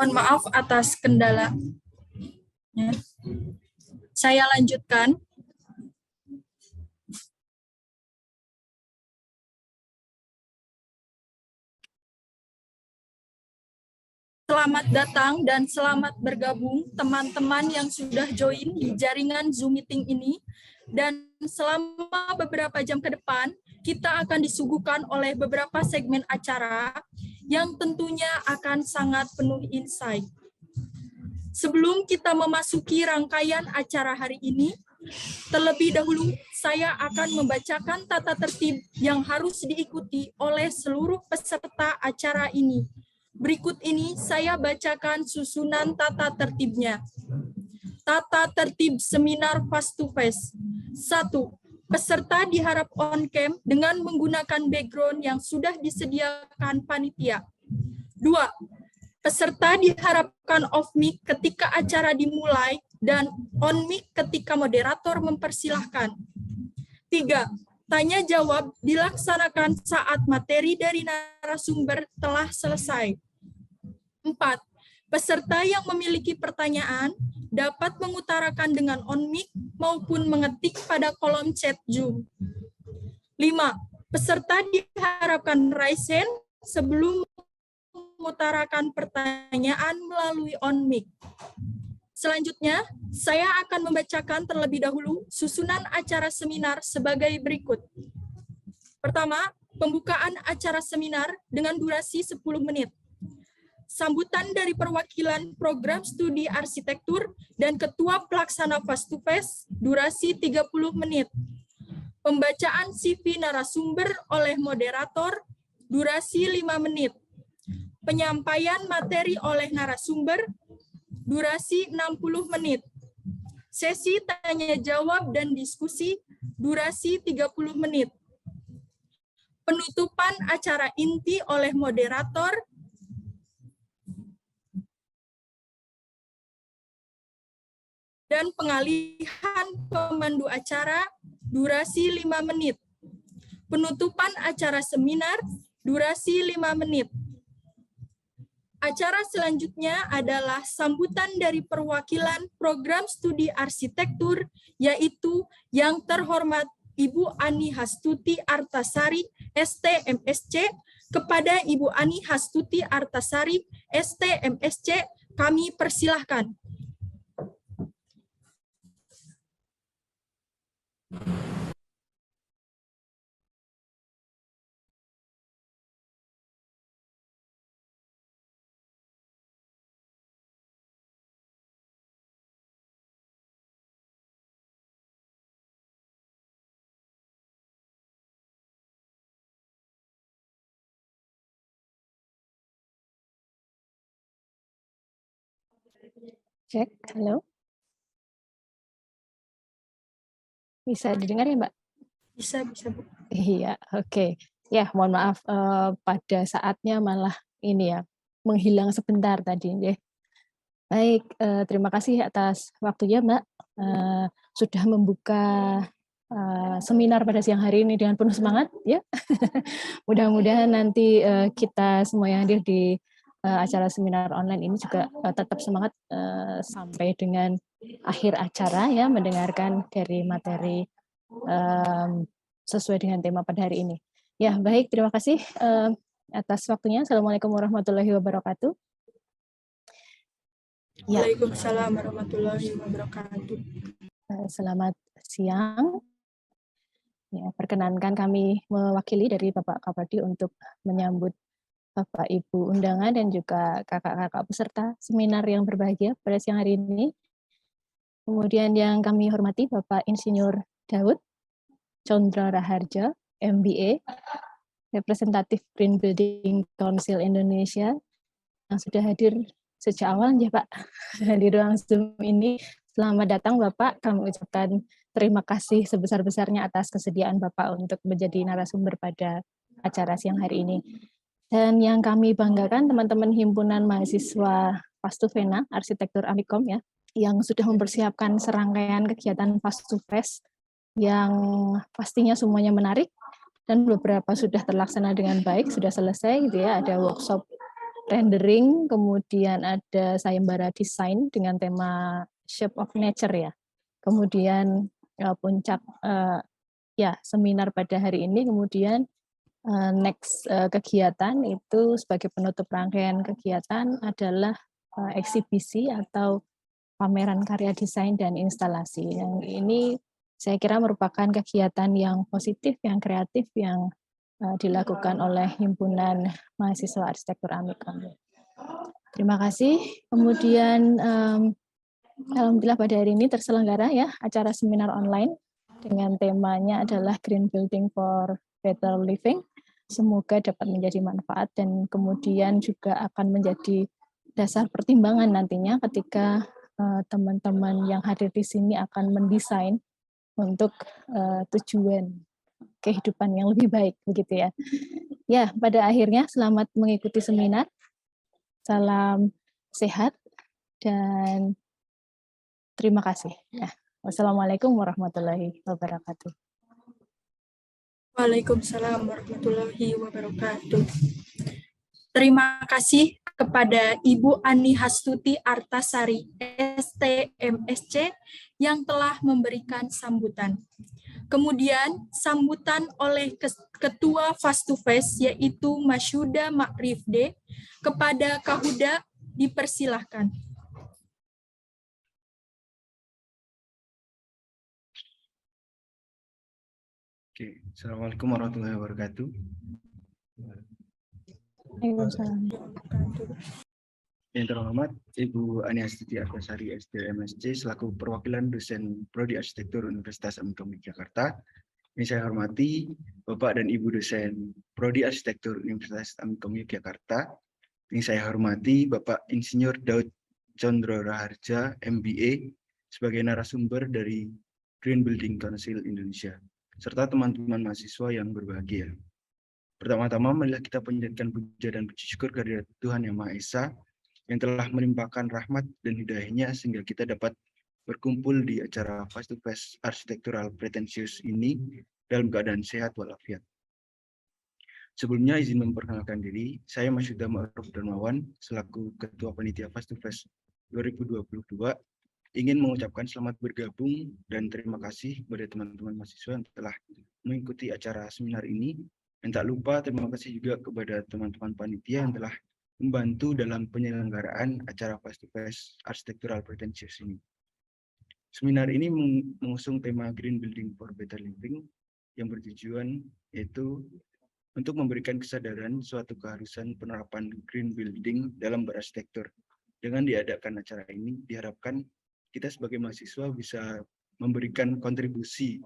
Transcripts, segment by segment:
Mohon maaf atas kendala. Saya lanjutkan. Selamat datang dan selamat bergabung teman-teman yang sudah join di jaringan Zoom meeting ini. Dan selama beberapa jam ke depan, kita akan disuguhkan oleh beberapa segmen acara yang tentunya akan sangat penuh insight. Sebelum kita memasuki rangkaian acara hari ini, terlebih dahulu saya akan membacakan tata tertib yang harus diikuti oleh seluruh peserta acara ini. Berikut ini saya bacakan susunan tata tertibnya. Tata tertib seminar face to face. 1. Peserta diharap on cam dengan menggunakan background yang sudah disediakan panitia. 2. Peserta diharapkan off mic ketika acara dimulai dan on mic ketika moderator mempersilahkan. 3. Tanya jawab dilaksanakan saat materi dari narasumber telah selesai. 4. Peserta yang memiliki pertanyaan dapat mengutarakan dengan on mic maupun mengetik pada kolom chat Zoom. 5. Peserta diharapkan raise hand sebelum mengutarakan pertanyaan melalui on mic. Selanjutnya, saya akan membacakan terlebih dahulu susunan acara seminar sebagai berikut. Pertama, pembukaan acara seminar dengan durasi 10 menit. Sambutan dari perwakilan program studi arsitektur dan ketua pelaksana face to face, durasi 30 menit. Pembacaan CV narasumber oleh moderator, durasi 5 menit. Penyampaian materi oleh narasumber, durasi 60 menit. Sesi tanya jawab dan diskusi, durasi 30 menit. Penutupan acara inti oleh moderator, dan pengalihan pemandu acara, durasi 5 menit. Penutupan acara seminar, durasi 5 menit. Acara selanjutnya adalah sambutan dari perwakilan program studi arsitektur, yaitu yang terhormat Ibu Ani Hastuti Artasari, ST-MSC, kepada Ibu Ani Hastuti Artasari, ST-MSC, kami persilahkan. Cek, halo. Bisa didengar ya, Mbak? Bisa, Bu. Iya, oke. Ya, mohon maaf, pada saatnya malah ini ya, menghilang sebentar tadi. Ya. Baik, terima kasih atas waktunya, Mbak. Sudah membuka seminar pada siang hari ini dengan penuh semangat, ya. Mudah-mudahan nanti kita semua yang hadir di acara seminar online ini juga tetap semangat sampai dengan akhir acara ya, mendengarkan dari materi sesuai dengan tema pada hari ini. Ya, baik, terima kasih atas waktunya. Assalamualaikum warahmatullahi wabarakatuh. Ya. Waalaikumsalam warahmatullahi wabarakatuh. Selamat siang. Ya, perkenankan kami mewakili dari Bapak Kapadi untuk menyambut Bapak Ibu undangan dan juga kakak-kakak peserta seminar yang berbahagia pada siang hari ini. Kemudian yang kami hormati Bapak Insinyur Daud Condra Raharja, MBA, representatif Green Building Council Indonesia, yang sudah hadir sejak awal ya Pak di ruang Zoom ini. Selamat datang Bapak, kami ucapkan terima kasih sebesar-besarnya atas kesediaan Bapak untuk menjadi narasumber pada acara siang hari ini. Dan yang kami banggakan teman-teman himpunan mahasiswa Fastuvena Arsitektur Amikom ya, yang sudah mempersiapkan serangkaian kegiatan Fast to Fest yang pastinya semuanya menarik dan beberapa sudah terlaksana dengan baik, sudah selesai gitu ya, ada workshop rendering, kemudian ada sayembara desain dengan tema Shape of Nature ya. Kemudian puncak ya seminar pada hari ini, kemudian next kegiatan itu sebagai penutup rangkaian kegiatan adalah eksibisi atau pameran karya desain dan instalasi. Yang ini saya kira merupakan kegiatan yang positif, yang kreatif, yang dilakukan oleh Himpunan Mahasiswa Arsitektur Amikom. Terima kasih. Kemudian alhamdulillah pada hari ini terselenggara ya acara seminar online dengan temanya adalah Green Building for Better Living. Semoga dapat menjadi manfaat dan kemudian juga akan menjadi dasar pertimbangan nantinya ketika teman-teman yang hadir di sini akan mendesain untuk tujuan kehidupan yang lebih baik begitu ya. Ya, pada akhirnya selamat mengikuti seminar. Salam sehat dan terima kasih. Ya. Wassalamualaikum warahmatullahi wabarakatuh. Waalaikumsalam warahmatullahi wabarakatuh. Terima kasih kepada Ibu Ani Hastuti Artasari, STMSC, yang telah memberikan sambutan. Kemudian sambutan oleh Ketua Face to Face, yaitu Masyuda Makrifde, kepada Kahuda dipersilahkan. Oke, Assalamualaikum warahmatullahi wabarakatuh. Yang terhormat Ibu Ani Hastuti Artasari, STMSC, selaku perwakilan dosen Prodi Arsitektur Universitas Amikom Yogyakarta. Yang saya hormati Bapak dan Ibu dosen Prodi Arsitektur Universitas Amikom Yogyakarta. Yang saya hormati Bapak Insinyur Daud Condro Raharja, MBA, sebagai narasumber dari Green Building Council Indonesia, serta teman-teman mahasiswa yang berbahagia. Pertama-tama, marilah kita panjatkan puja dan puji syukur kehadirat Tuhan Yang Maha Esa yang telah melimpahkan rahmat dan hidayah-Nya sehingga kita dapat berkumpul di acara Face to Face Architectural Pretentious ini dalam keadaan sehat walafiat. Sebelumnya izin memperkenalkan diri, saya Masyuda Ma'ruf Darmawan selaku Ketua Panitia Face to Face 2022 ingin mengucapkan selamat bergabung dan terima kasih kepada teman-teman mahasiswa yang telah mengikuti acara seminar ini. Dan tak lupa terima kasih juga kepada teman-teman panitia yang telah membantu dalam penyelenggaraan acara Face to Face Architectural Pretentious ini. Seminar ini mengusung tema Green Building for Better Living yang bertujuan yaitu untuk memberikan kesadaran suatu keharusan penerapan green building dalam berarsitektur. Dengan diadakan acara ini, diharapkan kita sebagai mahasiswa bisa memberikan kontribusi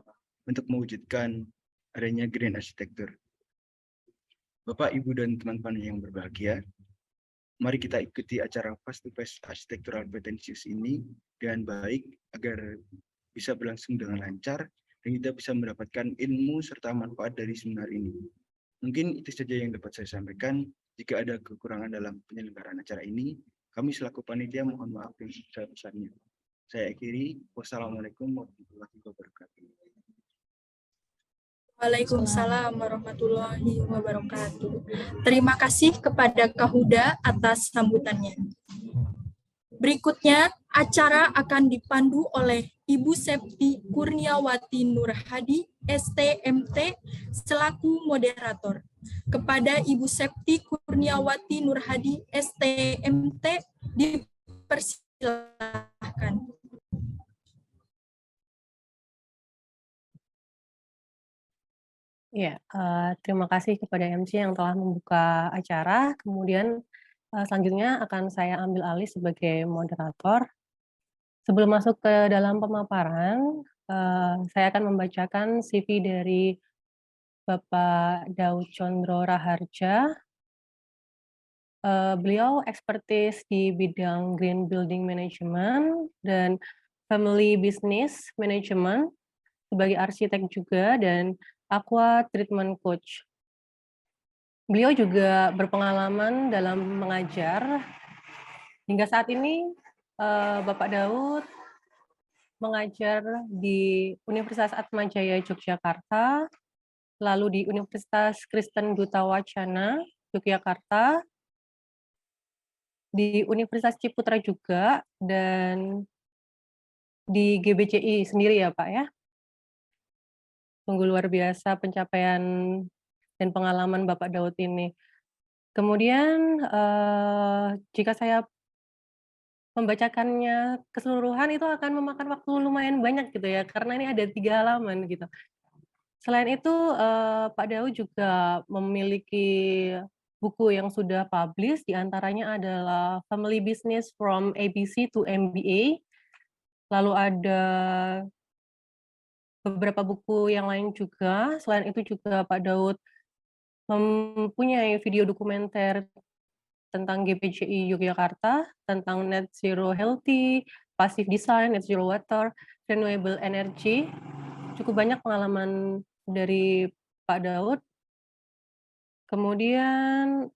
untuk mewujudkan adanya green arsitektur. Bapak, Ibu, dan teman-teman yang berbahagia, mari kita ikuti acara Face to Face Architectural Pretentious ini dengan baik agar bisa berlangsung dengan lancar dan kita bisa mendapatkan ilmu serta manfaat dari seminar ini. Mungkin itu saja yang dapat saya sampaikan. Jika ada kekurangan dalam penyelenggaraan acara ini, kami selaku panitia mohon maaf yang sebesar-besarnya. Saya akhiri. Wassalamualaikum warahmatullahi wabarakatuh. Waalaikumsalam warahmatullahi wabarakatuh. Terima kasih kepada Kahuda atas sambutannya. Berikutnya, acara akan dipandu oleh Ibu Septi Kurniawati Nurhadi, STMT, selaku moderator. Kepada Ibu Septi Kurniawati Nurhadi, STMT, dipersilahkan. Ya, terima kasih kepada MC yang telah membuka acara. Kemudian selanjutnya akan saya ambil alih sebagai moderator. Sebelum masuk ke dalam pemaparan, saya akan membacakan CV dari Bapak Daud Condro Raharja. Beliau expertise di bidang Green Building Management dan Family Business Management sebagai arsitek juga dan Aqua Treatment Coach. Beliau juga berpengalaman dalam mengajar. Hingga saat ini, Bapak Daud mengajar di Universitas Atmajaya Yogyakarta, lalu di Universitas Kristen Duta Wacana Yogyakarta, di Universitas Ciputra juga dan di GBCI sendiri ya Pak ya. Sungguh luar biasa pencapaian dan pengalaman Bapak Daud ini. Kemudian jika saya membacakannya keseluruhan itu akan memakan waktu lumayan banyak gitu ya, karena ini ada 3 halaman gitu. Selain itu, Pak Daud juga memiliki buku yang sudah publish, di antaranya adalah Family Business from ABC to MBA. Lalu ada beberapa buku yang lain juga. Selain itu juga Pak Daud mempunyai video dokumenter tentang GPJI Yogyakarta, tentang net zero healthy, passive design, net zero water, renewable energy. Cukup banyak pengalaman dari Pak Daud. Kemudian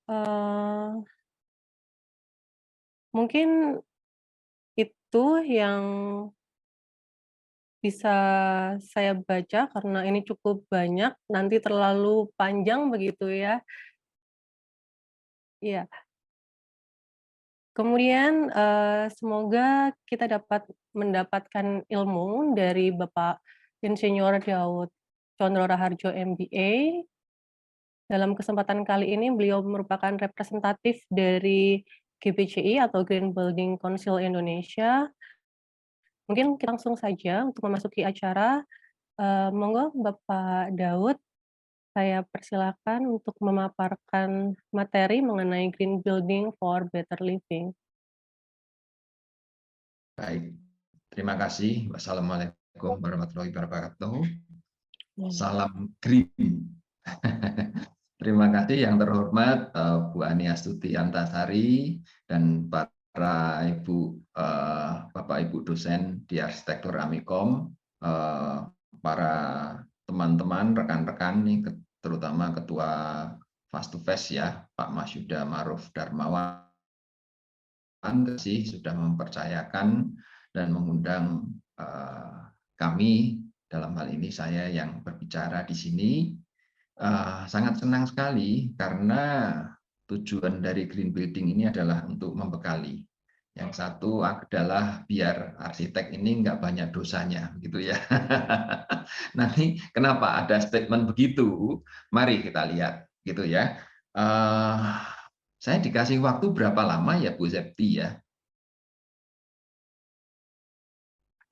mungkin itu yang bisa saya baca karena ini cukup banyak, nanti terlalu panjang begitu ya. Iya. Kemudian, semoga kita dapat mendapatkan ilmu dari Bapak Insinyur Daud Condro Raharjo MBA. Dalam kesempatan kali ini beliau merupakan representatif dari GBCI atau Green Building Council Indonesia. Mungkin kita langsung saja untuk memasuki acara. Monggo Bapak Daud, saya persilakan untuk memaparkan materi mengenai Green Building for Better Living. Baik, terima kasih. Wassalamualaikum warahmatullahi wabarakatuh. Salam green. Terima kasih yang terhormat Bu Ani Astuti Antasari dan para Bapak Ibu dosen di Arsitektur Amikom, para teman-teman, rekan-rekan nih, terutama Ketua Face to Face ya, Pak Mas Yuda Maruf Darmawan, sudah mempercayakan dan mengundang kami, dalam hal ini saya yang berbicara di sini. Sangat senang sekali karena tujuan dari Green Building ini adalah untuk membekali. Yang satu adalah biar arsitek ini nggak banyak dosanya, gitu ya. Nanti kenapa ada statement begitu? Mari kita lihat, gitu ya. Saya dikasih waktu berapa lama ya Bu Septi ya?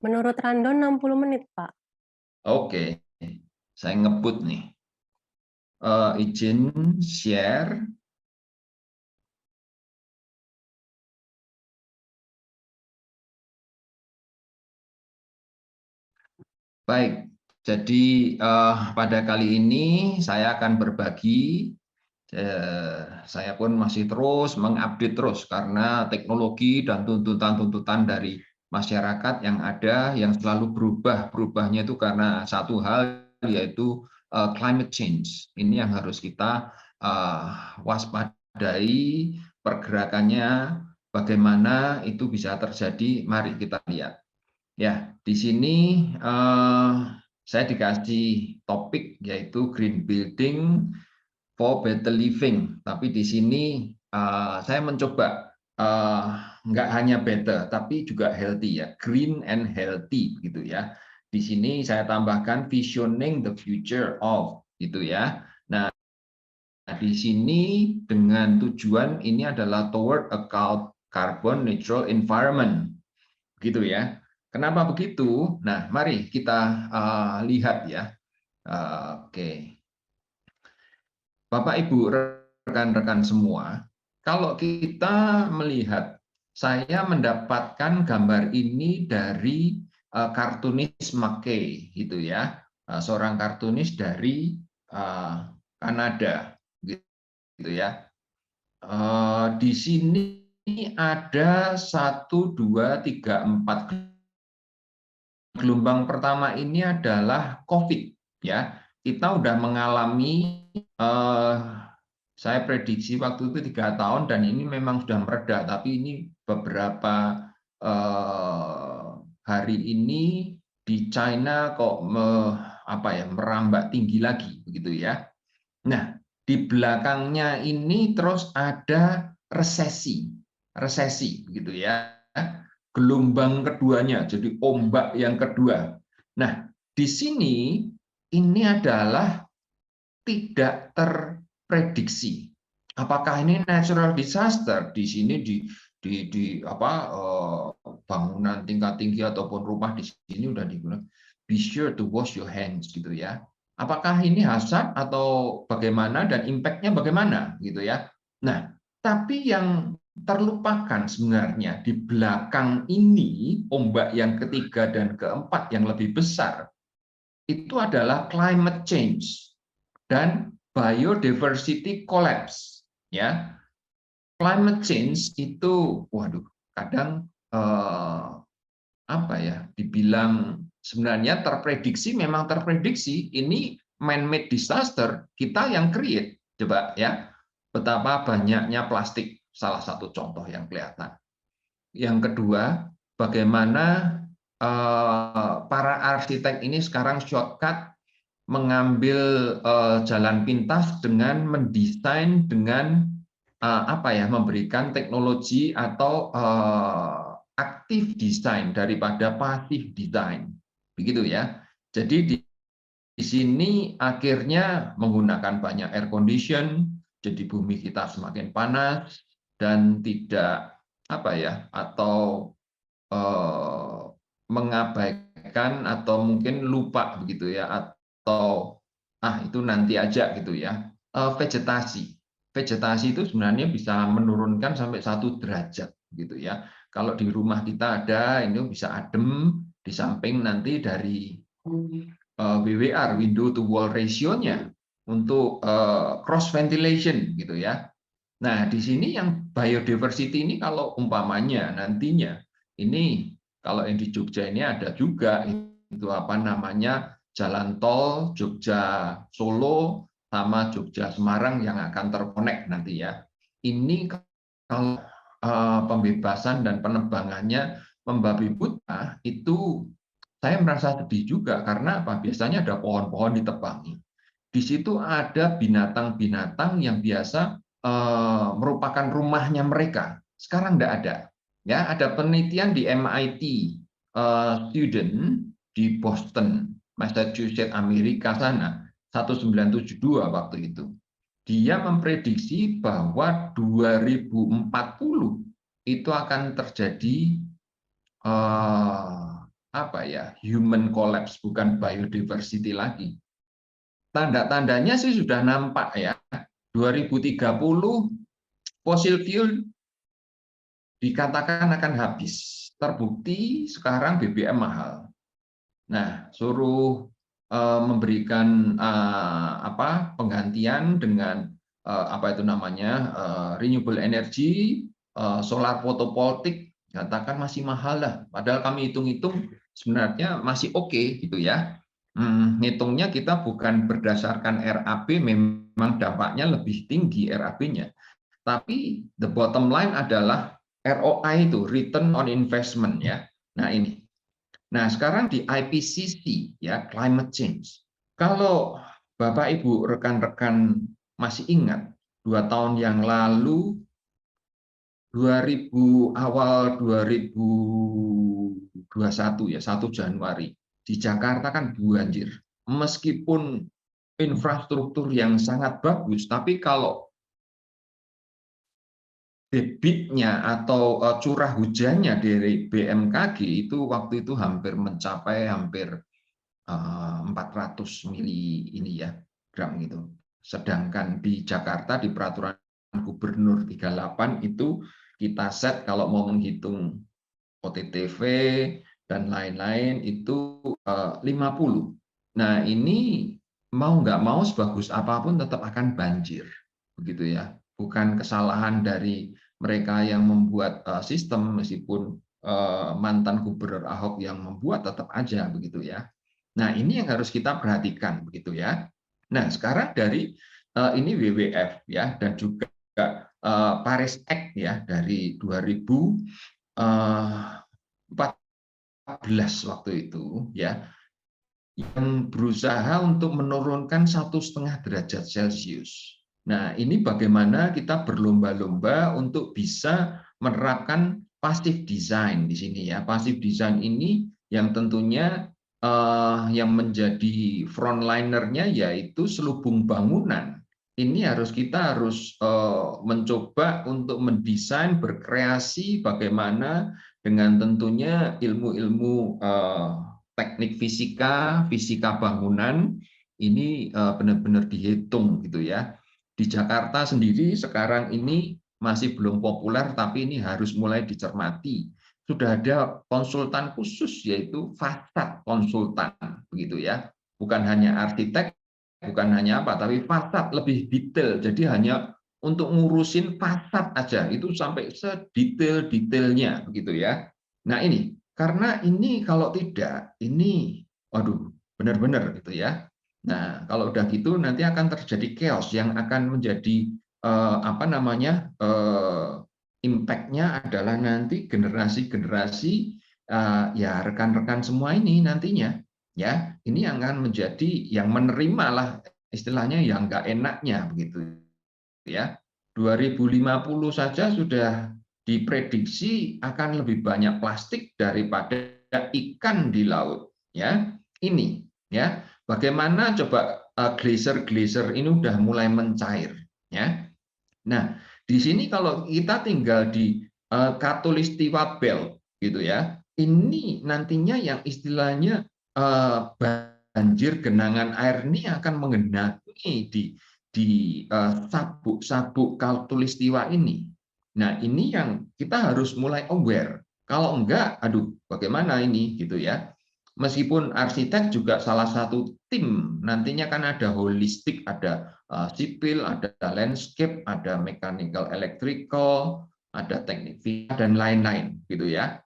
Menurut Randon 60 menit, Pak. Oke, saya ngebut nih. Izin share. Baik, jadi pada kali ini saya akan berbagi. Saya pun masih terus mengupdate terus karena teknologi dan tuntutan-tuntutan dari masyarakat yang ada yang selalu berubah. Berubahnya itu karena satu hal, yaitu climate change. Ini yang harus kita waspadai pergerakannya, bagaimana itu bisa terjadi. Mari kita lihat. Ya, di sini saya dikasih topik yaitu Green Building for Better Living. Tapi di sini saya mencoba nggak hanya better, tapi juga healthy ya, green and healthy gitu ya. Di sini saya tambahkan visioning the future of gitu ya. Nah, di sini dengan tujuan ini adalah toward a carbon neutral environment, gitu ya. Kenapa begitu? Nah, mari kita lihat ya. Oke. Bapak Ibu, rekan-rekan semua, kalau kita melihat, saya mendapatkan gambar ini dari kartunis McKay, gitu ya, seorang kartunis dari Kanada, gitu ya. Di sini ada 1, 2, 3, 4 gelombang pertama ini adalah COVID, ya. Kita udah mengalami, saya prediksi waktu itu 3 tahun dan ini memang sudah mereda, tapi ini beberapa hari ini di China kok merambat tinggi lagi, begitu ya. Nah, di belakangnya ini terus ada resesi. resesi, begitu ya. Gelombang keduanya, jadi ombak yang kedua. Nah, di sini ini adalah tidak terprediksi. Apakah ini natural disaster? Di sini bangunan tingkat tinggi ataupun rumah di sini udah digunakan. Be sure to wash your hands, gitu ya. Apakah ini hazard atau bagaimana dan impact-nya bagaimana, gitu ya. Nah, tapi yang terlupakan sebenarnya di belakang ini, ombak yang ketiga dan keempat yang lebih besar, itu adalah climate change dan biodiversity collapse. Ya, climate change itu, waduh, kadang dibilang sebenarnya terprediksi, memang terprediksi. Ini man-made disaster, kita yang create. Coba ya, betapa banyaknya plastik, salah satu contoh yang kelihatan. Yang kedua, bagaimana para arsitek ini sekarang shortcut mengambil jalan pintas dengan mendesain dengan memberikan teknologi atau aktif desain daripada pasif desain, begitu ya. Jadi di sini akhirnya menggunakan banyak air condition, jadi bumi kita semakin panas dan tidak mengabaikan atau mungkin lupa, begitu ya, atau itu nanti aja, gitu ya. Vegetasi itu sebenarnya bisa menurunkan sampai 1 derajat, gitu ya. Kalau di rumah kita ada, ini bisa adem, di samping nanti dari WWR, window to wall ratio-nya, untuk cross ventilation, gitu ya. Nah, di sini yang biodiversity ini kalau umpamanya nantinya ini, kalau yang di Jogja ini ada juga itu jalan tol Jogja Solo sama Jogja Semarang yang akan terkonek nanti ya. Ini kalau pembebasan dan penebangannya membabi buta, itu saya merasa sedih juga, karena biasanya ada pohon-pohon ditebangi. Di situ ada binatang-binatang yang biasa merupakan rumahnya mereka. Sekarang tidak ada. Ya, ada penelitian di MIT student di Boston, Massachusetts, Amerika sana, 1972 waktu itu. Dia memprediksi bahwa 2040 itu akan terjadi human collapse, bukan biodiversity lagi. Tanda-tandanya sih sudah nampak ya. 2030 fossil fuel dikatakan akan habis. Terbukti sekarang BBM mahal. Nah, suruh memberikan penggantian dengan renewable energy, solar photovoltaic, katakan masih mahal lah. Padahal kami hitung-hitung sebenarnya masih oke, gitu ya. Ngitungnya kita bukan berdasarkan RAB, memang dampaknya lebih tinggi RAB-nya. Tapi the bottom line adalah ROI itu, return on investment ya. Nah ini. Nah sekarang di IPCC ya, climate change. Kalau Bapak Ibu rekan-rekan masih ingat 2 tahun yang lalu, awal 2021 ya, 1 Januari di Jakarta kan banjir. Meskipun infrastruktur yang sangat bagus, tapi kalau debitnya atau curah hujannya dari BMKG itu waktu itu mencapai hampir 400 mili gram gitu. Sedangkan di Jakarta di peraturan Gubernur 38 itu kita set kalau mau menghitung OTTV dan lain-lain itu 50. Nah ini mau nggak mau sebagus apapun tetap akan banjir, begitu ya. Bukan kesalahan dari mereka yang membuat sistem, meskipun mantan Gubernur Ahok yang membuat, tetap aja begitu ya. Nah ini yang harus kita perhatikan, begitu ya. Nah sekarang dari ini WWF ya, dan juga Paris Act ya dari 2014 waktu itu ya, yang berusaha untuk menurunkan 1,5 derajat Celcius. Nah, ini bagaimana kita berlomba-lomba untuk bisa menerapkan passive design di sini ya. Passive design ini yang tentunya yang menjadi frontlinernya yaitu selubung bangunan. Ini kita harus mencoba untuk mendesain, berkreasi bagaimana dengan tentunya ilmu-ilmu teknik fisika, fisika bangunan ini benar-benar dihitung gitu ya. Di Jakarta sendiri sekarang ini masih belum populer, tapi ini harus mulai dicermati. Sudah ada konsultan khusus yaitu fasad konsultan begitu ya. Bukan hanya arsitek, bukan hanya apa, tapi fasad lebih detail. Jadi hanya untuk ngurusin fasad aja itu sampai sedetail-detailnya begitu ya. Nah, ini karena ini kalau tidak ini waduh benar-benar gitu ya. Nah, kalau udah gitu nanti akan terjadi chaos yang akan menjadi impact-nya adalah nanti generasi-generasi ya rekan-rekan semua ini nantinya ya ini akan menjadi yang menerima lah istilahnya yang nggak enaknya begitu ya. 2050 saja sudah diprediksi akan lebih banyak plastik daripada ikan di laut ya. Ini ya bagaimana coba glacier ini udah mulai mencair ya. Nah, di sini kalau kita tinggal di Khatulistiwa Belt gitu ya, ini nantinya yang istilahnya banjir genangan air ini akan mengenangi di sabuk-sabuk Khatulistiwa ini. Nah, ini yang kita harus mulai aware. Kalau enggak, aduh, bagaimana ini gitu ya. Meskipun arsitek juga salah satu tim, nantinya kan ada holistik, ada sipil, ada landscape, ada mechanical electrical, ada teknik dan lain-lain gitu ya.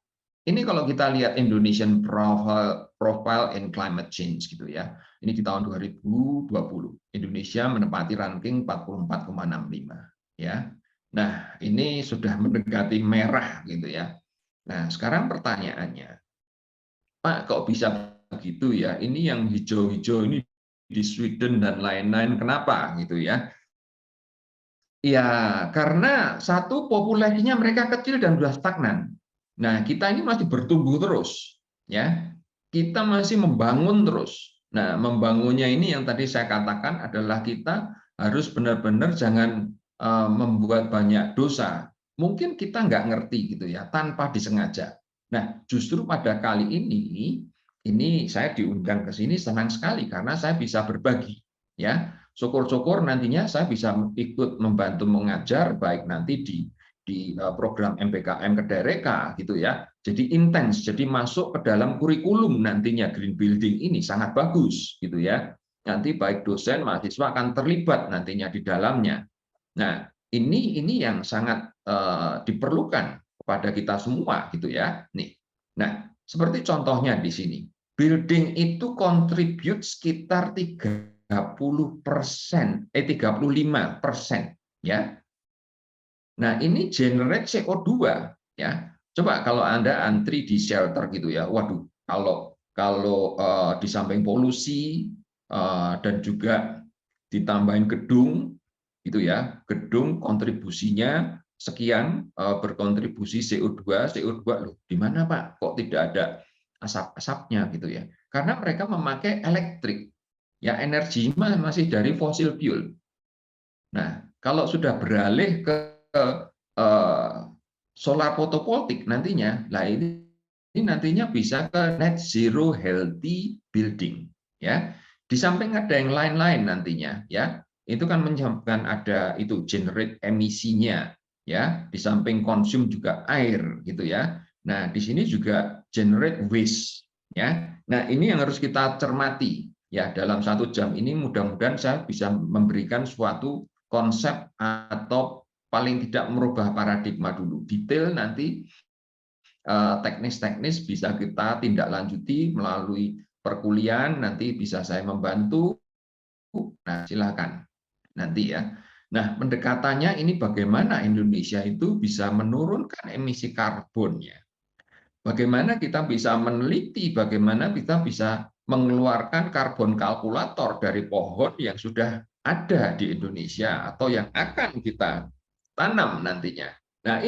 Ini kalau kita lihat Indonesian Profile in Climate Change gitu ya. Ini di tahun 2020. Indonesia menempati ranking 44,65 ya. Nah, ini sudah mendekati merah gitu ya. Nah, sekarang pertanyaannya, Pak, kok bisa begitu ya? Ini yang hijau-hijau ini di Sweden dan lain-lain, kenapa gitu ya? Ya, karena satu populasinya mereka kecil dan sudah stagnan. Nah, kita ini masih bertumbuh terus, ya. Kita masih membangun terus. Nah, membangunnya ini yang tadi saya katakan adalah kita harus benar-benar jangan membuat banyak dosa. Mungkin kita nggak ngerti gitu ya, tanpa disengaja. Nah, justru pada kali ini saya diundang ke sini senang sekali karena saya bisa berbagi, ya. Syukur-syukur nantinya saya bisa ikut membantu mengajar baik nanti di program MPKM Kedereka gitu ya. Jadi intens, jadi masuk ke dalam kurikulum nantinya green building ini sangat bagus gitu ya. Nanti baik dosen, mahasiswa akan terlibat nantinya di dalamnya. Nah, ini yang sangat diperlukan kepada kita semua gitu ya. Nih. Nah, seperti contohnya di sini. Building itu contribute sekitar 35% ya. Nah, ini generate CO2 ya. Coba kalau Anda antri di shelter gitu ya. Waduh, kalau di samping polusi dan juga ditambahin gedung gitu ya. Gedung kontribusinya sekian berkontribusi CO2 loh. Di mana Pak? Kok tidak ada asap-asapnya gitu ya. Karena mereka memakai elektrik. Ya, energi masih dari fosil fuel. Nah, kalau sudah beralih ke solar photovoltaik nantinya, lah ini nantinya bisa ke net zero healthy building, ya. Di samping ada yang lain-lain nantinya, ya. Itu kan menyebabkan ada itu generate emisinya, ya. Di samping konsum juga air, gitu ya. Nah, di sini juga generate waste, ya. Nah, ini yang harus kita cermati, ya. Dalam 1 jam ini mudah-mudahan saya bisa memberikan suatu konsep atau paling tidak merubah paradigma dulu. Detail nanti teknis-teknis bisa kita tindak lanjuti melalui perkuliahan, nanti bisa saya membantu. Nah, silakan nanti ya. Nah, pendekatannya ini bagaimana Indonesia itu bisa menurunkan emisi karbonnya. Bagaimana kita bisa meneliti, bagaimana kita bisa mengeluarkan karbon kalkulator dari pohon yang sudah ada di Indonesia atau yang akan kita tanam nantinya. Nah,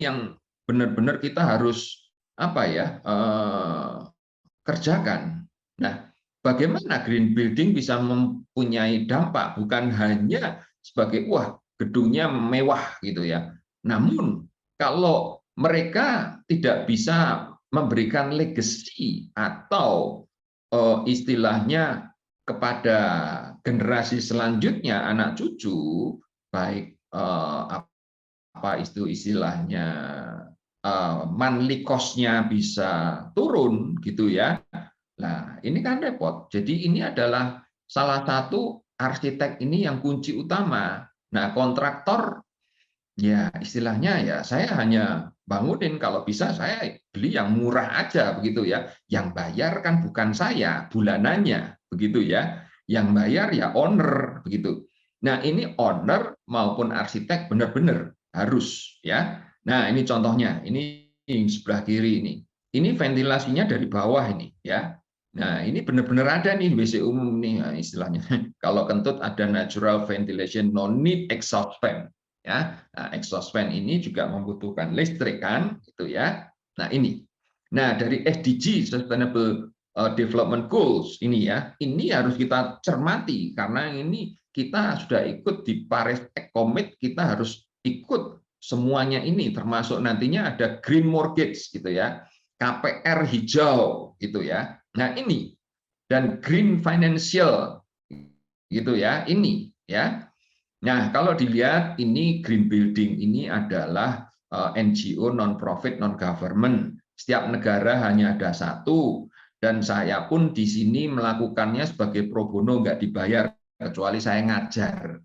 yang benar-benar kita harus kerjakan. Nah, bagaimana green building bisa mempunyai dampak bukan hanya sebagai gedungnya mewah gitu ya. Namun kalau mereka tidak bisa memberikan legacy atau istilahnya kepada generasi selanjutnya, anak cucu, baik itu istilahnya monthly cost-nya bisa turun gitu ya. Nah, ini kan repot. Jadi ini adalah salah satu arsitek ini yang kunci utama. Nah, kontraktor ya istilahnya ya saya hanya bangunin, kalau bisa saya beli yang murah aja begitu ya. Yang bayar kan bukan saya bulanannya begitu ya. Yang bayar ya owner begitu. Nah, ini owner maupun arsitek benar-benar harus ya. Nah, ini contohnya, ini sebelah kiri ini. Ini ventilasinya dari bawah ini ya. Nah, ini benar-benar ada nih WC umum nih istilahnya. Kalau kentut ada natural ventilation, no need exhaust fan. Ya, nah, exhaust fan ini juga membutuhkan listrik kan, gitu ya. Nah ini, dari SDG Sustainable Development Goals ini ya, ini harus kita cermati karena ini kita sudah ikut di Paris Commit, kita harus ikut semuanya ini, termasuk nantinya ada green mortgage gitu ya, KPR hijau gitu ya. Nah ini dan green financial gitu ya, ini ya. Nah, kalau dilihat ini green building ini adalah NGO non-profit non-government. Setiap negara hanya ada satu, dan saya pun di sini melakukannya sebagai pro bono, nggak dibayar kecuali saya ngajar.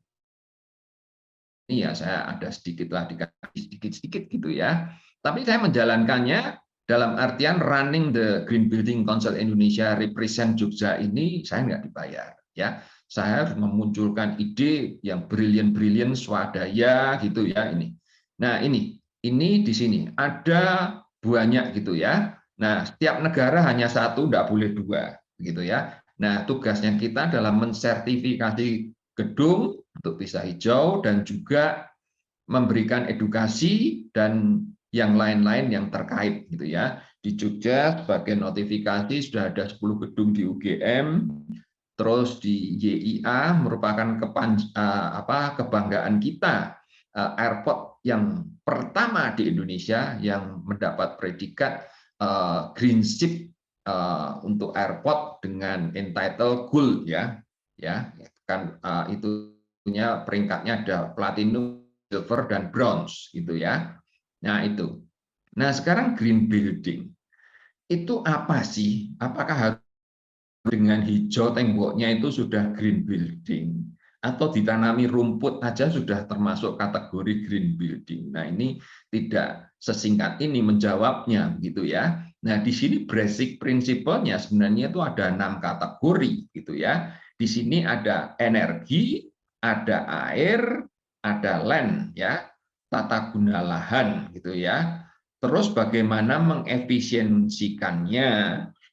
Ini ya saya ada sedikit lah, dikasih sedikit-sedikit gitu ya. Tapi saya menjalankannya dalam artian running the Green Building Council Indonesia represent Jogja ini saya nggak dibayar ya. Saya harus memunculkan ide yang brilian-brilian swadaya gitu ya ini. Nah, ini di sini ada banyak gitu ya. Nah, setiap negara hanya satu, enggak boleh dua gitu ya. Nah, tugasnya kita adalah mensertifikasi gedung untuk bisa hijau dan juga memberikan edukasi dan yang lain-lain yang terkait gitu ya. Di Jogja sebagai notifikasi sudah ada 10 gedung di UGM. Terus di YIA merupakan kebanggaan kita, airport yang pertama di Indonesia yang mendapat predikat Green Ship untuk airport dengan entitled Gold ya kan itu punya peringkatnya ada platinum, silver dan bronze gitu ya. Nah itu. Nah sekarang green building itu apa sih? Apakah harus dengan hijau temboknya itu sudah green building atau ditanami rumput aja sudah termasuk kategori green building. Nah, ini tidak sesingkat ini menjawabnya gitu ya. Nah, di sini basic principle-nya sebenarnya itu ada 6 kategori gitu ya. Di sini ada energi, ada air, ada land ya, tata guna lahan gitu ya. Terus bagaimana mengefisiensikannya.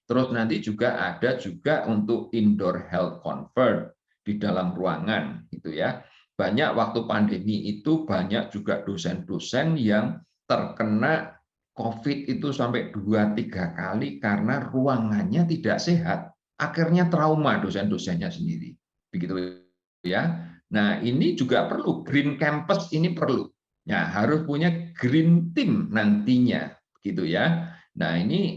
Terus nanti juga ada juga untuk indoor health convert di dalam ruangan gitu ya. Banyak waktu pandemi itu banyak juga dosen-dosen yang terkena COVID itu sampai 2-3 kali karena ruangannya tidak sehat. Akhirnya trauma dosen-dosennya sendiri. Begitu ya. Nah, ini juga perlu green campus ini perlu. Ya, harus punya green team nantinya gitu ya. Nah, ini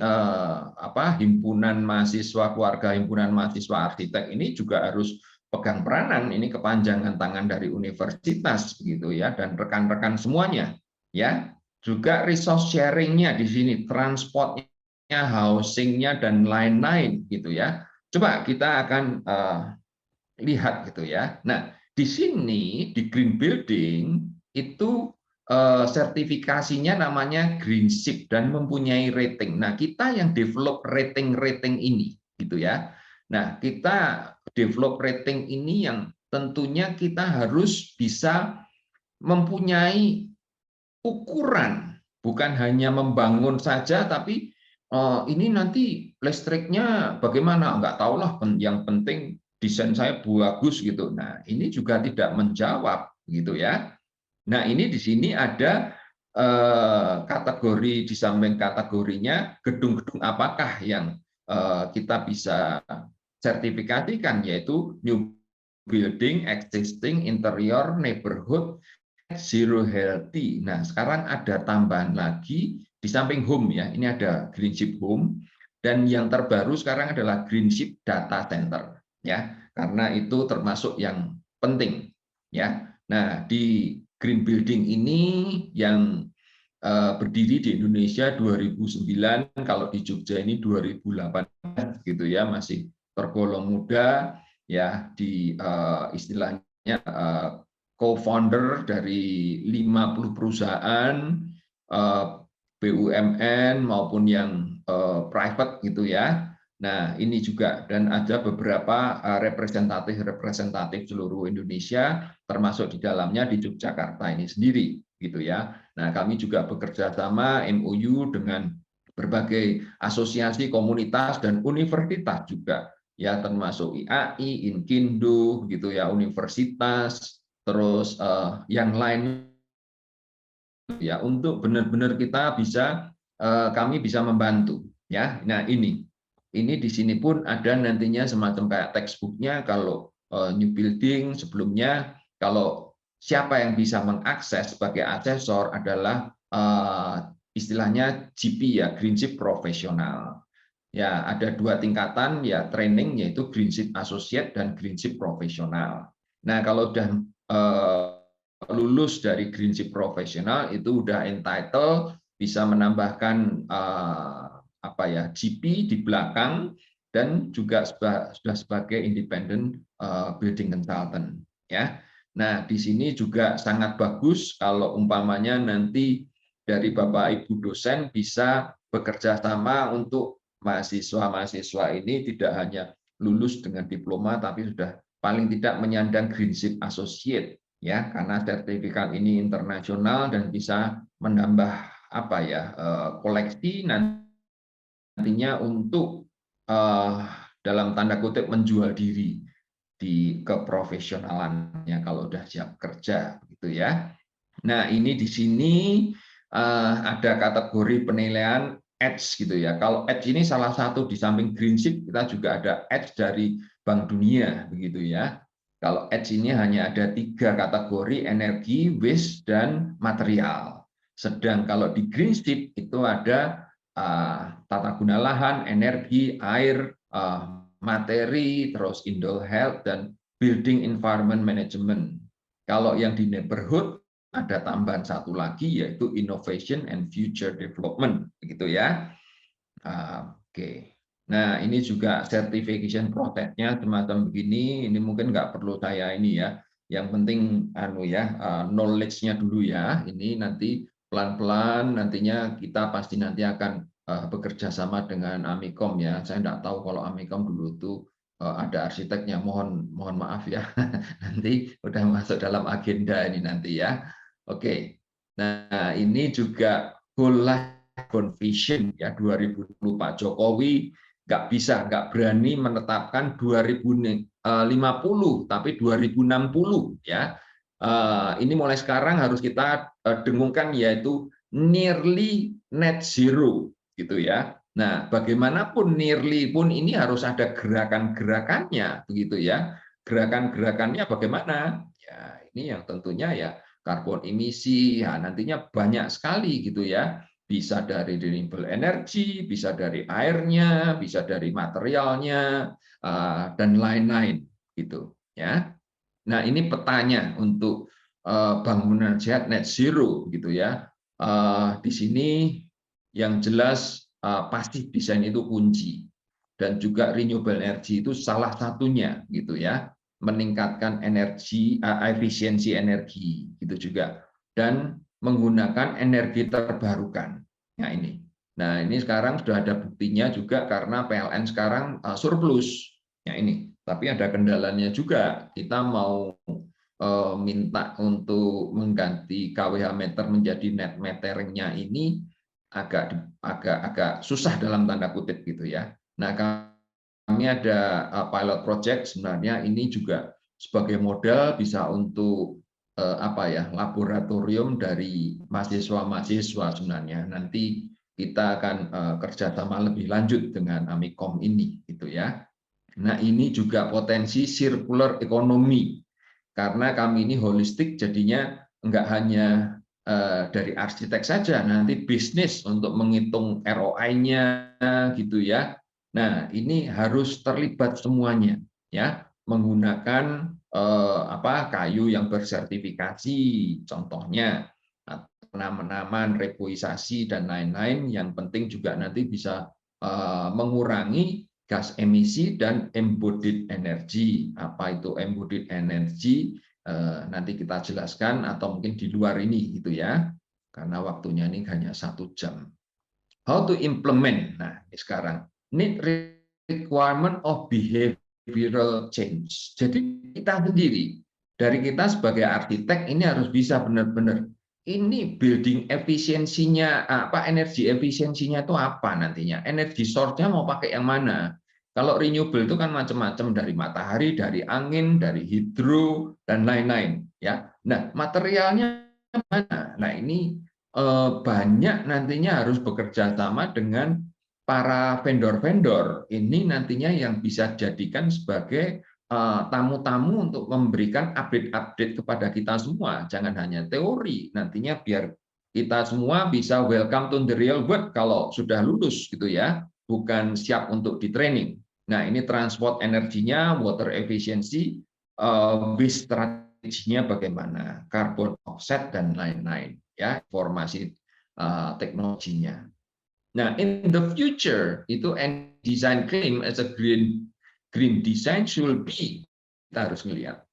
himpunan mahasiswa keluarga, himpunan mahasiswa arsitek ini juga harus pegang peranan, ini kepanjangan tangan dari universitas begitu ya, dan rekan-rekan semuanya ya. Juga resource sharing-nya di sini, transportnya, housing-nya dan lain-lain gitu ya. Coba kita akan lihat gitu ya. Nah, di sini di green building itu sertifikasinya namanya Green Ship dan mempunyai rating. Nah, kita yang develop rating-rating ini gitu ya. Nah, kita develop rating ini yang tentunya kita harus bisa mempunyai ukuran, bukan hanya membangun saja tapi ini nanti listriknya bagaimana? Enggak tahulah, yang penting desain saya bagus gitu. Nah, ini juga tidak menjawab gitu ya. Nah, ini di sini ada kategori di samping kategorinya, gedung-gedung apakah yang kita bisa sertifikasikan, yaitu new building, existing, interior, neighborhood, zero healthy. Nah, sekarang ada tambahan lagi di samping home ya. Ini ada Greenship Home, dan yang terbaru sekarang adalah Greenship Data Center ya. Karena itu termasuk yang penting ya. Nah, di green building ini yang berdiri di Indonesia 2009, kalau di Jogja ini 2008 gitu ya, masih tergolong muda ya, di istilahnya co-founder dari 50 perusahaan BUMN maupun yang private gitu ya. Nah, ini juga, dan ada beberapa representatif seluruh Indonesia, termasuk di dalamnya di Yogyakarta ini sendiri gitu ya. Nah, kami juga bekerja sama MOU dengan berbagai asosiasi, komunitas, dan universitas juga ya, termasuk IAI, Inkindo gitu ya, universitas, terus yang lain ya, untuk benar-benar kita bisa kami bisa membantu ya. Nah, ini di sini pun ada nantinya semacam kayak textbooknya. Kalau new building sebelumnya, kalau siapa yang bisa mengakses sebagai asesor adalah istilahnya GP ya, Greenship Profesional. Ya, ada 2 tingkatan ya training, yaitu Greenship Associate dan Greenship Profesional. Nah, kalau udah lulus dari Greenship Profesional itu udah entitled bisa menambahkan apa ya, GP di belakang, dan juga sudah sebagai independent building consultant ya. Nah, di sini juga sangat bagus kalau umpamanya nanti dari Bapak Ibu dosen bisa bekerja sama untuk mahasiswa-mahasiswa ini tidak hanya lulus dengan diploma, tapi sudah paling tidak menyandang Greenship Associate ya, karena sertifikat ini internasional dan bisa menambah apa ya, koleksi nantinya untuk dalam tanda kutip menjual diri di keprofesionalannya kalau udah siap kerja gitu ya. Nah, ini di sini ada kategori penilaian EDGE gitu ya. Kalau EDGE ini salah satu, di samping Greenship kita juga ada EDGE dari Bank Dunia begitu ya. Kalau EDGE ini hanya ada 3 kategori, energi, waste, dan material. Sedang kalau di Greenship itu ada tata guna lahan, energi, air, materi, terus indoor health, dan building environment management. Kalau yang di neighborhood ada tambahan 1 lagi, yaitu innovation and future development begitu ya. Oke. Nah, ini juga certification process-nya semacam begini. Ini mungkin nggak perlu saya ini ya. Yang penting knowledge-nya dulu ya. Ini nanti pelan-pelan nantinya kita pasti nanti akan bekerja sama dengan Amikom ya. Saya nggak tahu kalau Amikom dulu itu ada arsiteknya. Mohon maaf ya. Nanti udah masuk dalam agenda ini nanti ya. Oke. Nah, ini juga whole life vision ya 2020 Pak Jokowi nggak berani menetapkan 2050 tapi 2060 ya. Ini mulai sekarang harus kita dengungkan, yaitu nearly net zero gitu ya. Nah, bagaimanapun nearly pun ini harus ada gerakan-gerakannya begitu ya. Gerakan-gerakannya bagaimana? Ya, ini yang tentunya ya karbon emisi ya, nantinya banyak sekali gitu ya. Bisa dari renewable energy, bisa dari airnya, bisa dari materialnya, dan lain-lain gitu ya. Nah, ini petanya untuk bangunan sehat net zero gitu ya. Di sini yang jelas pasti desain itu kunci, dan juga renewable energy itu salah satunya gitu ya, meningkatkan energi, efisiensi energi gitu juga, dan menggunakan energi terbarukan. Nah, ini sekarang sudah ada buktinya juga karena PLN sekarang surplus. Ya, ini. Tapi ada kendalanya juga. Kita mau minta untuk mengganti kWh meter menjadi net meteringnya ini agak susah dalam tanda kutip gitu ya. Nah, kami ada pilot project, sebenarnya ini juga sebagai modal bisa untuk laboratorium dari mahasiswa-mahasiswa sebenarnya. Nanti kita akan kerjasama lebih lanjut dengan Amikom ini, gitu ya. Nah, ini juga potensi circular economy, karena kami ini holistik, jadinya enggak hanya dari arsitek saja, nanti bisnis untuk menghitung ROI-nya, gitu ya. Nah, ini harus terlibat semuanya, ya, menggunakan kayu yang bersertifikasi, contohnya penanaman, reboisasi dan lain-lain. Yang penting juga nanti bisa mengurangi gas emisi dan embodied energy. Apa itu embodied energy? Nanti kita jelaskan, atau mungkin di luar ini gitu ya, karena waktunya ini hanya 1 jam. How to implement? Nah, ini sekarang need requirement of behavioral change. Jadi kita sendiri, dari kita sebagai arsitek ini harus bisa benar-benar ini building efisiensinya apa, energi efisiensinya itu apa nantinya, energi source-nya mau pakai yang mana. Kalau renewable itu kan macam-macam, dari matahari, dari angin, dari hidro dan lain-lain ya. Nah, materialnya mana? Nah, ini banyak nantinya harus bekerja sama dengan para vendor-vendor ini, nantinya yang bisa jadikan sebagai tamu-tamu untuk memberikan update-update kepada kita semua. Jangan hanya teori, nantinya biar kita semua bisa welcome to the real world kalau sudah lulus gitu ya, bukan siap untuk di training. Nah, ini transport energinya, water efficiency, waste strateginya bagaimana, carbon offset dan lain-lain ya, informasi teknologinya. Nah, in the future itu design claim as a green design should be, kita harus melihat.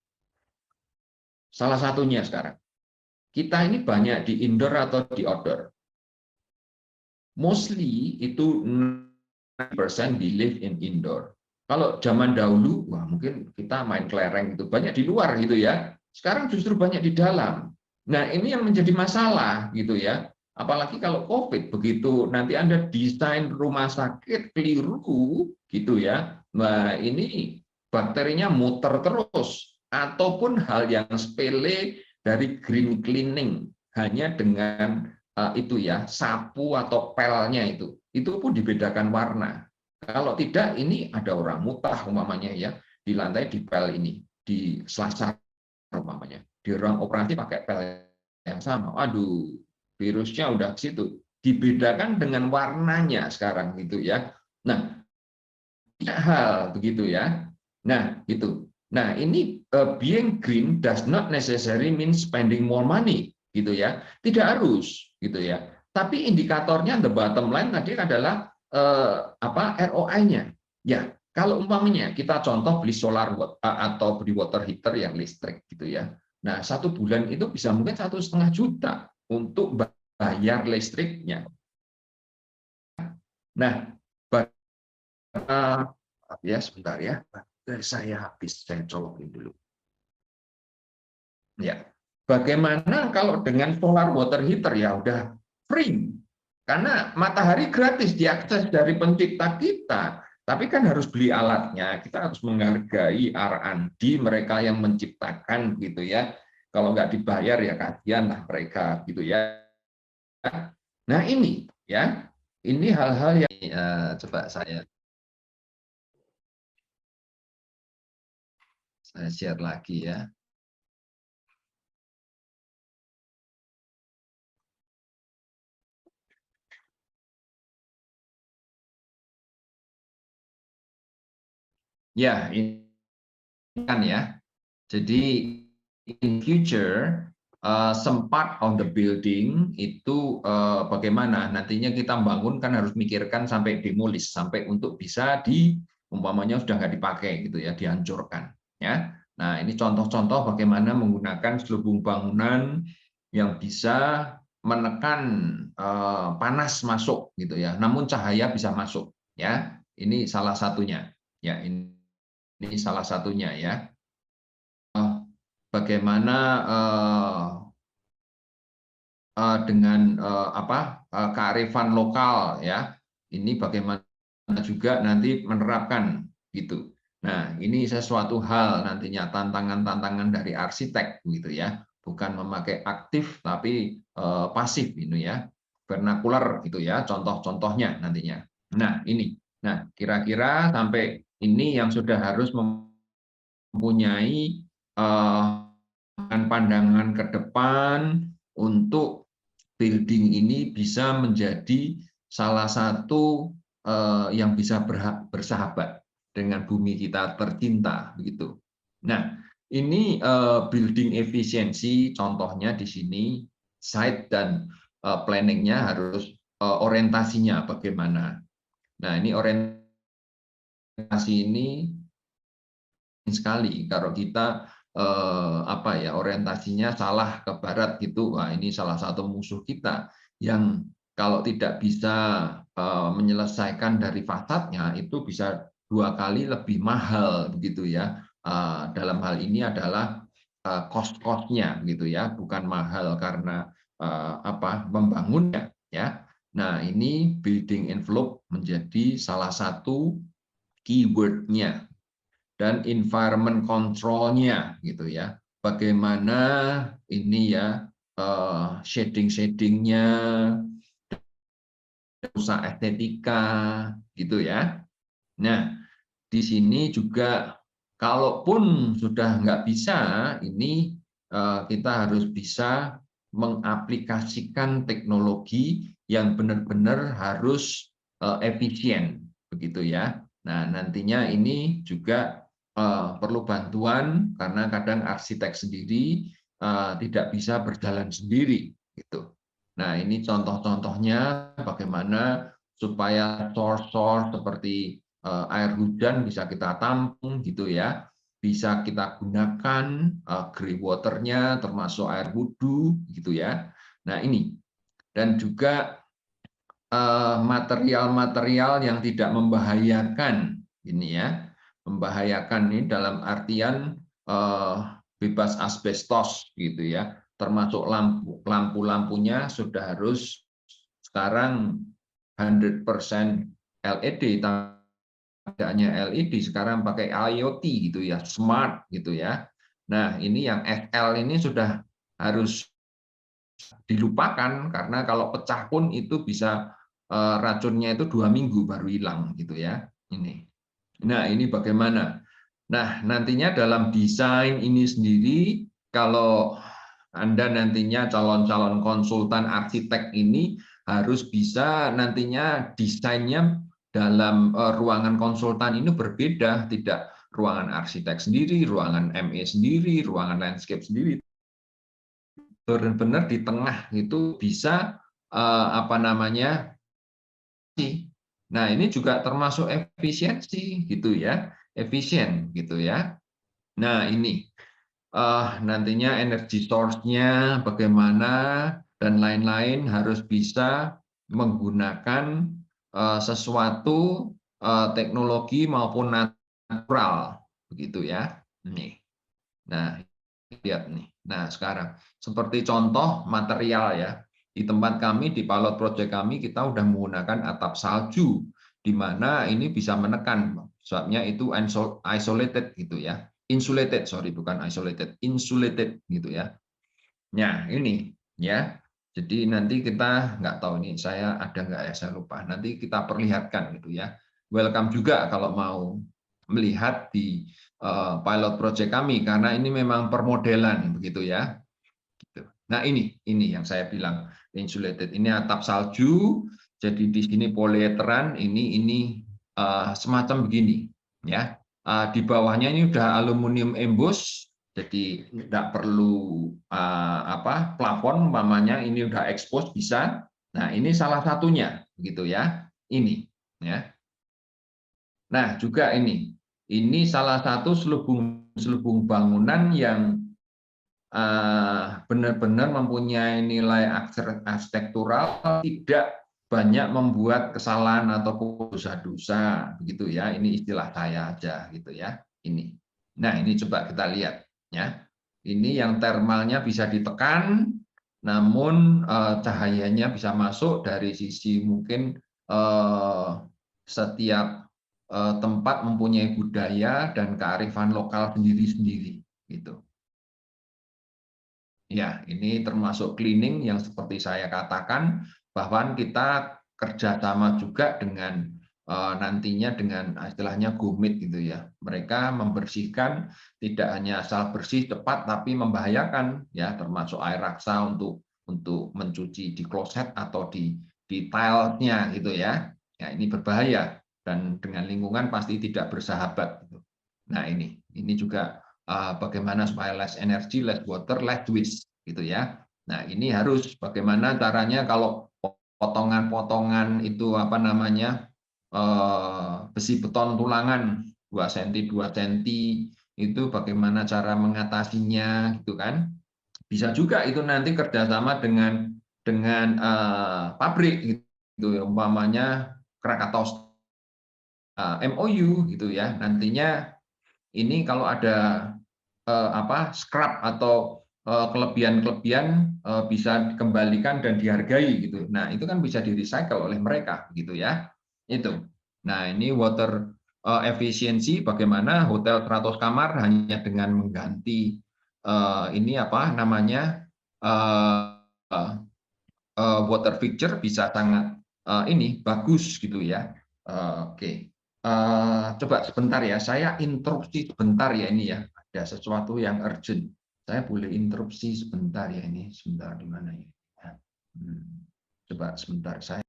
Salah satunya sekarang, kita ini banyak di indoor atau di outdoor. Mostly itu 90% we live in indoor. Kalau zaman dahulu, wah mungkin kita main kelereng itu banyak di luar gitu ya. Sekarang justru banyak di dalam. Nah, ini yang menjadi masalah gitu ya. Apalagi kalau COVID, begitu nanti Anda desain rumah sakit keliru gitu ya. Nah, ini bakterinya muter terus, ataupun hal yang sepele dari green cleaning hanya dengan itu ya, sapu atau pelnya itu pun dibedakan warna. Kalau tidak, ini ada orang mutah umpamanya ya, di lantai di pel ini, di selasar umpamanya, di ruang operasi pakai pel yang sama. Aduh, virusnya udah ke situ. Dibedakan dengan warnanya sekarang gitu ya. Nah, tidak hal begitu ya. Nah, gitu. Nah, ini being green does not necessarily mean spending more money gitu ya. Tidak harus gitu ya. Tapi indikatornya the bottom line tadi adalah ROI-nya. Ya, kalau umpamanya kita contoh beli solar atau beli water heater yang listrik gitu ya. Nah, 1 bulan itu bisa mungkin 1,5 juta untuk bayar listriknya. Nah, ya sebentar ya, saya habis, saya colokin dulu. Ya, bagaimana kalau dengan solar water heater? Ya udah free, karena matahari gratis diakses dari pencipta kita. Tapi kan harus beli alatnya, kita harus menghargai R&D mereka yang menciptakan gitu ya. Kalau nggak dibayar ya kasihan lah mereka gitu ya. Nah ini ya, ini hal-hal yang coba saya share lagi ya. Ya, ini kan ya. Jadi in future some part of the building itu bagaimana nantinya kita bangun kan harus mikirkan sampai demolis, sampai untuk bisa umpamanya sudah nggak dipakai gitu ya, dihancurkan ya. Nah, ini contoh-contoh bagaimana menggunakan selubung bangunan yang bisa menekan panas masuk gitu ya, namun cahaya bisa masuk ya. Ini salah satunya ya, ini salah satunya ya. Bagaimana dengan kearifan lokal ya, ini bagaimana juga nanti menerapkan gitu. Nah, ini sesuatu hal nantinya tantangan-tantangan dari arsitek gitu ya. bukan memakai aktif tapi pasif ini ya, vernakular gitu ya, contoh-contohnya nantinya. Nah ini, nah kira-kira sampai ini yang sudah harus mempunyai pandangan ke depan untuk building ini bisa menjadi salah satu yang bisa bersahabat dengan bumi kita tercinta begitu. Nah, ini building efisiensi contohnya di sini site dan planningnya harus orientasinya bagaimana. Nah, ini orientasi ini sekali kalau kita orientasinya salah ke barat gitu, wah ini salah satu musuh kita yang kalau tidak bisa menyelesaikan dari fasadnya itu bisa 2 kali lebih mahal begitu ya. Dalam hal ini adalah cost-nya gitu ya, bukan mahal karena membangunnya ya. Nah ini building envelope menjadi salah satu keyword-nya dan environment control-nya gitu ya. Bagaimana ini ya shading-shadingnya, usaha estetika gitu ya. Nah, di sini juga kalaupun sudah nggak bisa, ini kita harus bisa mengaplikasikan teknologi yang benar-benar harus efisien begitu ya. Nah, nantinya ini juga perlu bantuan karena kadang arsitek sendiri tidak bisa berjalan sendiri gitu. Nah, ini contoh-contohnya bagaimana supaya source-source seperti air hujan bisa kita tampung gitu ya, bisa kita gunakan grey water-nya termasuk air wudhu gitu ya. Nah ini dan juga material-material yang tidak membahayakan ini ya, membahayakan ini dalam artian bebas asbestos gitu ya, termasuk lampu-lampunya sudah harus sekarang 100% LED, tidak hanya LED, sekarang pakai IoT gitu ya, smart gitu ya. Nah ini yang SL ini sudah harus dilupakan karena kalau pecah pun itu bisa racunnya itu 2 minggu baru hilang gitu ya. Ini. Nah ini bagaimana? Nah nantinya dalam desain ini sendiri kalau Anda nantinya calon-calon konsultan arsitek ini harus bisa nantinya desainnya dalam ruangan konsultan ini berbeda, tidak ruangan arsitek sendiri, ruangan ME sendiri, ruangan landscape sendiri. Benar-benar di tengah itu bisa Nah, ini juga termasuk efisiensi gitu ya, efisien gitu ya. Nah, ini nantinya energi source-nya bagaimana dan lain-lain harus bisa menggunakan sesuatu teknologi maupun natural begitu ya. Nih. Nah, lihat nih. Nah, sekarang seperti contoh material ya. Di tempat kami, di pilot project kami, kita sudah menggunakan atap salju, di mana ini bisa menekan, sebabnya itu isolated gitu ya. Insulated, sorry, bukan isolated, insulated gitu ya. Nah, ini ya. Jadi nanti kita nggak tahu nih, saya ada nggak ya, saya lupa. Nanti kita perlihatkan gitu ya. Welcome juga kalau mau melihat di pilot project kami, karena ini memang permodelan begitu ya. Nah ini yang saya bilang insulated, ini atap salju, jadi di sini polyeteran, ini semacam begini ya. Di bawahnya ini udah aluminium embus, jadi tidak perlu plafon, umpamanya ini udah expose bisa. Nah ini salah satunya begitu ya, ini ya. Nah juga ini salah satu selubung bangunan yang benar-benar mempunyai nilai arsitektural, tidak banyak membuat kesalahan atau dosa-dosa begitu ya. Ini istilah saya aja gitu ya. Ini. Nah, ini coba kita lihat ya. Ini yang termalnya bisa ditekan, namun cahayanya bisa masuk dari sisi mungkin setiap tempat mempunyai budaya dan kearifan lokal sendiri-sendiri gitu. Ya, ini termasuk cleaning yang seperti saya katakan, bahwa kita kerjasama juga dengan nantinya dengan istilahnya gumit gitu ya. Mereka membersihkan tidak hanya asal bersih tepat, tapi membahayakan ya, termasuk air raksa untuk mencuci di kloset atau di tilesnya gitu ya. Ya, ini berbahaya dan dengan lingkungan pasti tidak bersahabat. Gitu. Nah ini juga bagaimana supaya less energy, less water, less waste gitu ya. Nah, ini harus bagaimana caranya kalau potongan-potongan itu apa namanya besi beton tulangan 2 cm 2 cm itu bagaimana cara mengatasinya gitu kan. Bisa juga itu nanti kerjasama dengan pabrik gitu ya, umpamanya Krakatau MOU gitu ya. Nantinya ini kalau ada scrap atau kelebihan-kelebihan bisa dikembalikan dan dihargai gitu. Nah, itu kan bisa di-recycle oleh mereka gitu ya. Itu. Nah, ini water efficiency bagaimana hotel 100 kamar hanya dengan mengganti ini apa namanya water feature bisa sangat ini bagus gitu ya. Oke. Coba sebentar ya, saya interupsi sebentar ya ini ya. Ada sesuatu yang urgent. Saya boleh interupsi sebentar ya ini. Sebentar di mana ya? Coba sebentar saya.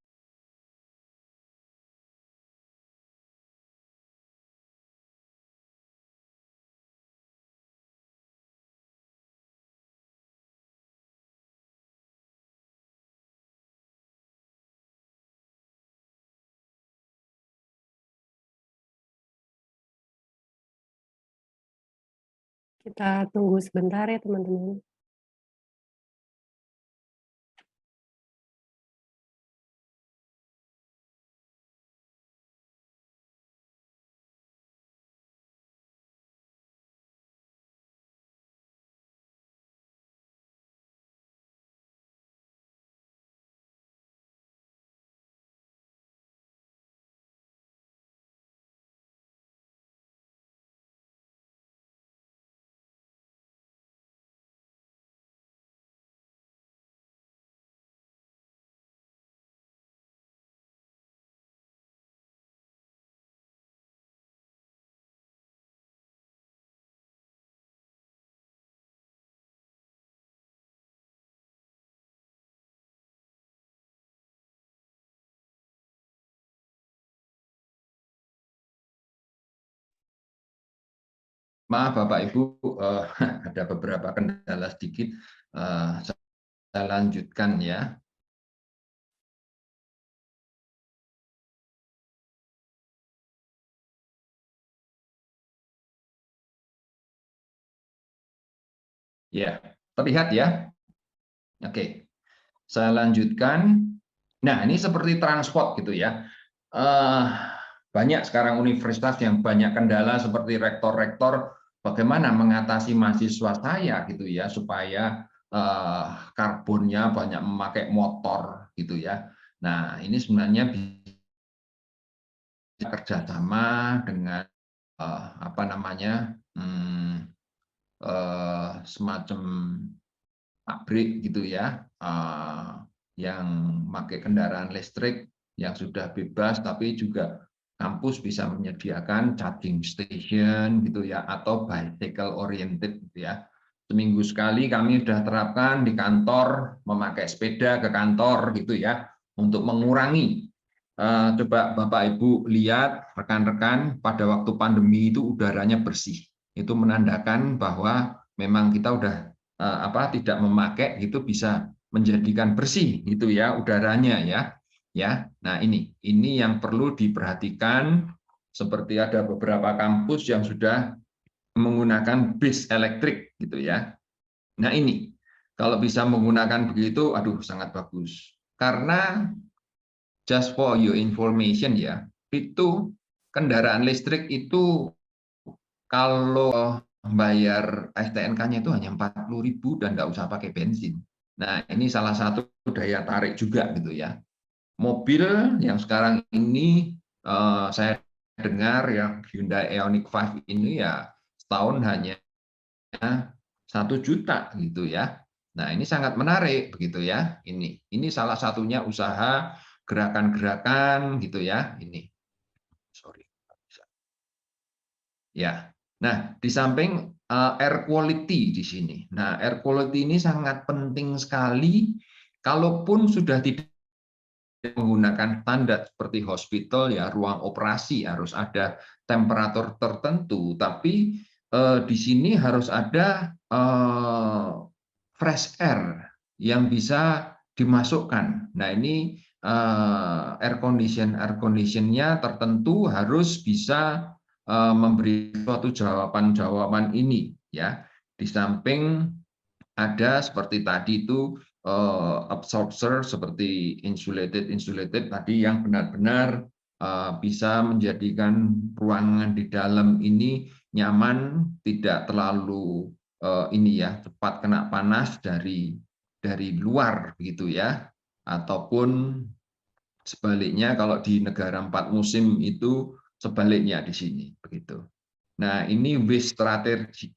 Kita tunggu sebentar ya teman-teman. Maaf Bapak Ibu, ada beberapa kendala sedikit. Saya lanjutkan ya. Ya, terlihat ya. Oke, saya lanjutkan. Nah, ini seperti transport gitu ya. Banyak sekarang universitas yang banyak kendala seperti rektor-rektor bagaimana mengatasi mahasiswa saya gitu ya supaya karbonnya banyak memakai motor gitu ya. Nah, ini sebenarnya bisa kerjasama dengan apa namanya semacam pabrik gitu ya, yang pakai kendaraan listrik yang sudah bebas, tapi juga kampus bisa menyediakan charging station gitu ya, atau bicycle oriented gitu ya. Seminggu sekali kami sudah terapkan di kantor memakai sepeda ke kantor gitu ya, untuk mengurangi. Coba Bapak Ibu lihat rekan-rekan pada waktu pandemi itu udaranya bersih. Itu menandakan bahwa memang kita udah tidak memakai gitu bisa menjadikan bersih gitu ya udaranya ya. Nah, ini yang perlu diperhatikan, seperti ada beberapa kampus yang sudah menggunakan bis elektrik gitu ya. Nah, ini kalau bisa menggunakan begitu, aduh sangat bagus. Karena just for your information ya, itu kendaraan listrik itu kalau bayar STNK-nya itu hanya 40.000 dan nggak usah pakai bensin. Nah, ini salah satu daya tarik juga gitu ya. Mobil yang sekarang ini saya dengar yang Hyundai Ioniq 5 ini ya setahun hanya 1 juta gitu ya. Nah, ini sangat menarik begitu ya. Ini salah satunya usaha gerakan-gerakan gitu ya. Ini. Sorry. Ya. Nah, di samping air quality di sini. Nah, air quality ini sangat penting sekali kalaupun sudah tidak menggunakan standar seperti hospital ya, ruang operasi harus ada temperatur tertentu, tapi di sini harus ada fresh air yang bisa dimasukkan. Nah, ini air conditionnya tertentu harus bisa memberi suatu jawaban ini ya. Di samping ada seperti tadi itu absorber seperti insulated tadi yang benar-benar bisa menjadikan ruangan di dalam ini nyaman, tidak terlalu ini ya cepat kena panas dari luar begitu ya, ataupun sebaliknya kalau di negara 4 musim itu sebaliknya di sini begitu. Nah, ini waste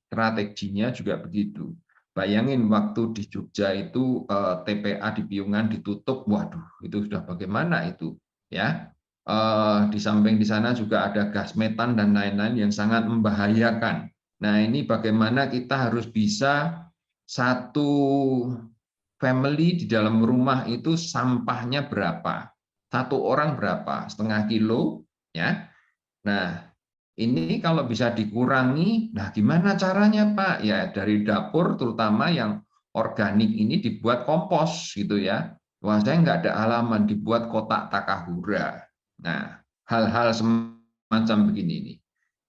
strateginya juga begitu. Bayangin waktu di Jogja itu TPA di Piungan ditutup, waduh, itu sudah bagaimana itu, ya. Di samping di sana juga ada gas metan dan lain-lain yang sangat membahayakan. Nah, ini bagaimana kita harus bisa satu family di dalam rumah itu sampahnya berapa? Satu orang berapa? Setengah kilo, ya. Nah, ini kalau bisa dikurangi, nah gimana caranya Pak? Ya dari dapur terutama yang organik ini dibuat kompos gitu ya. Wah saya nggak ada halaman dibuat kotak takahura. Nah hal-hal semacam begini ini.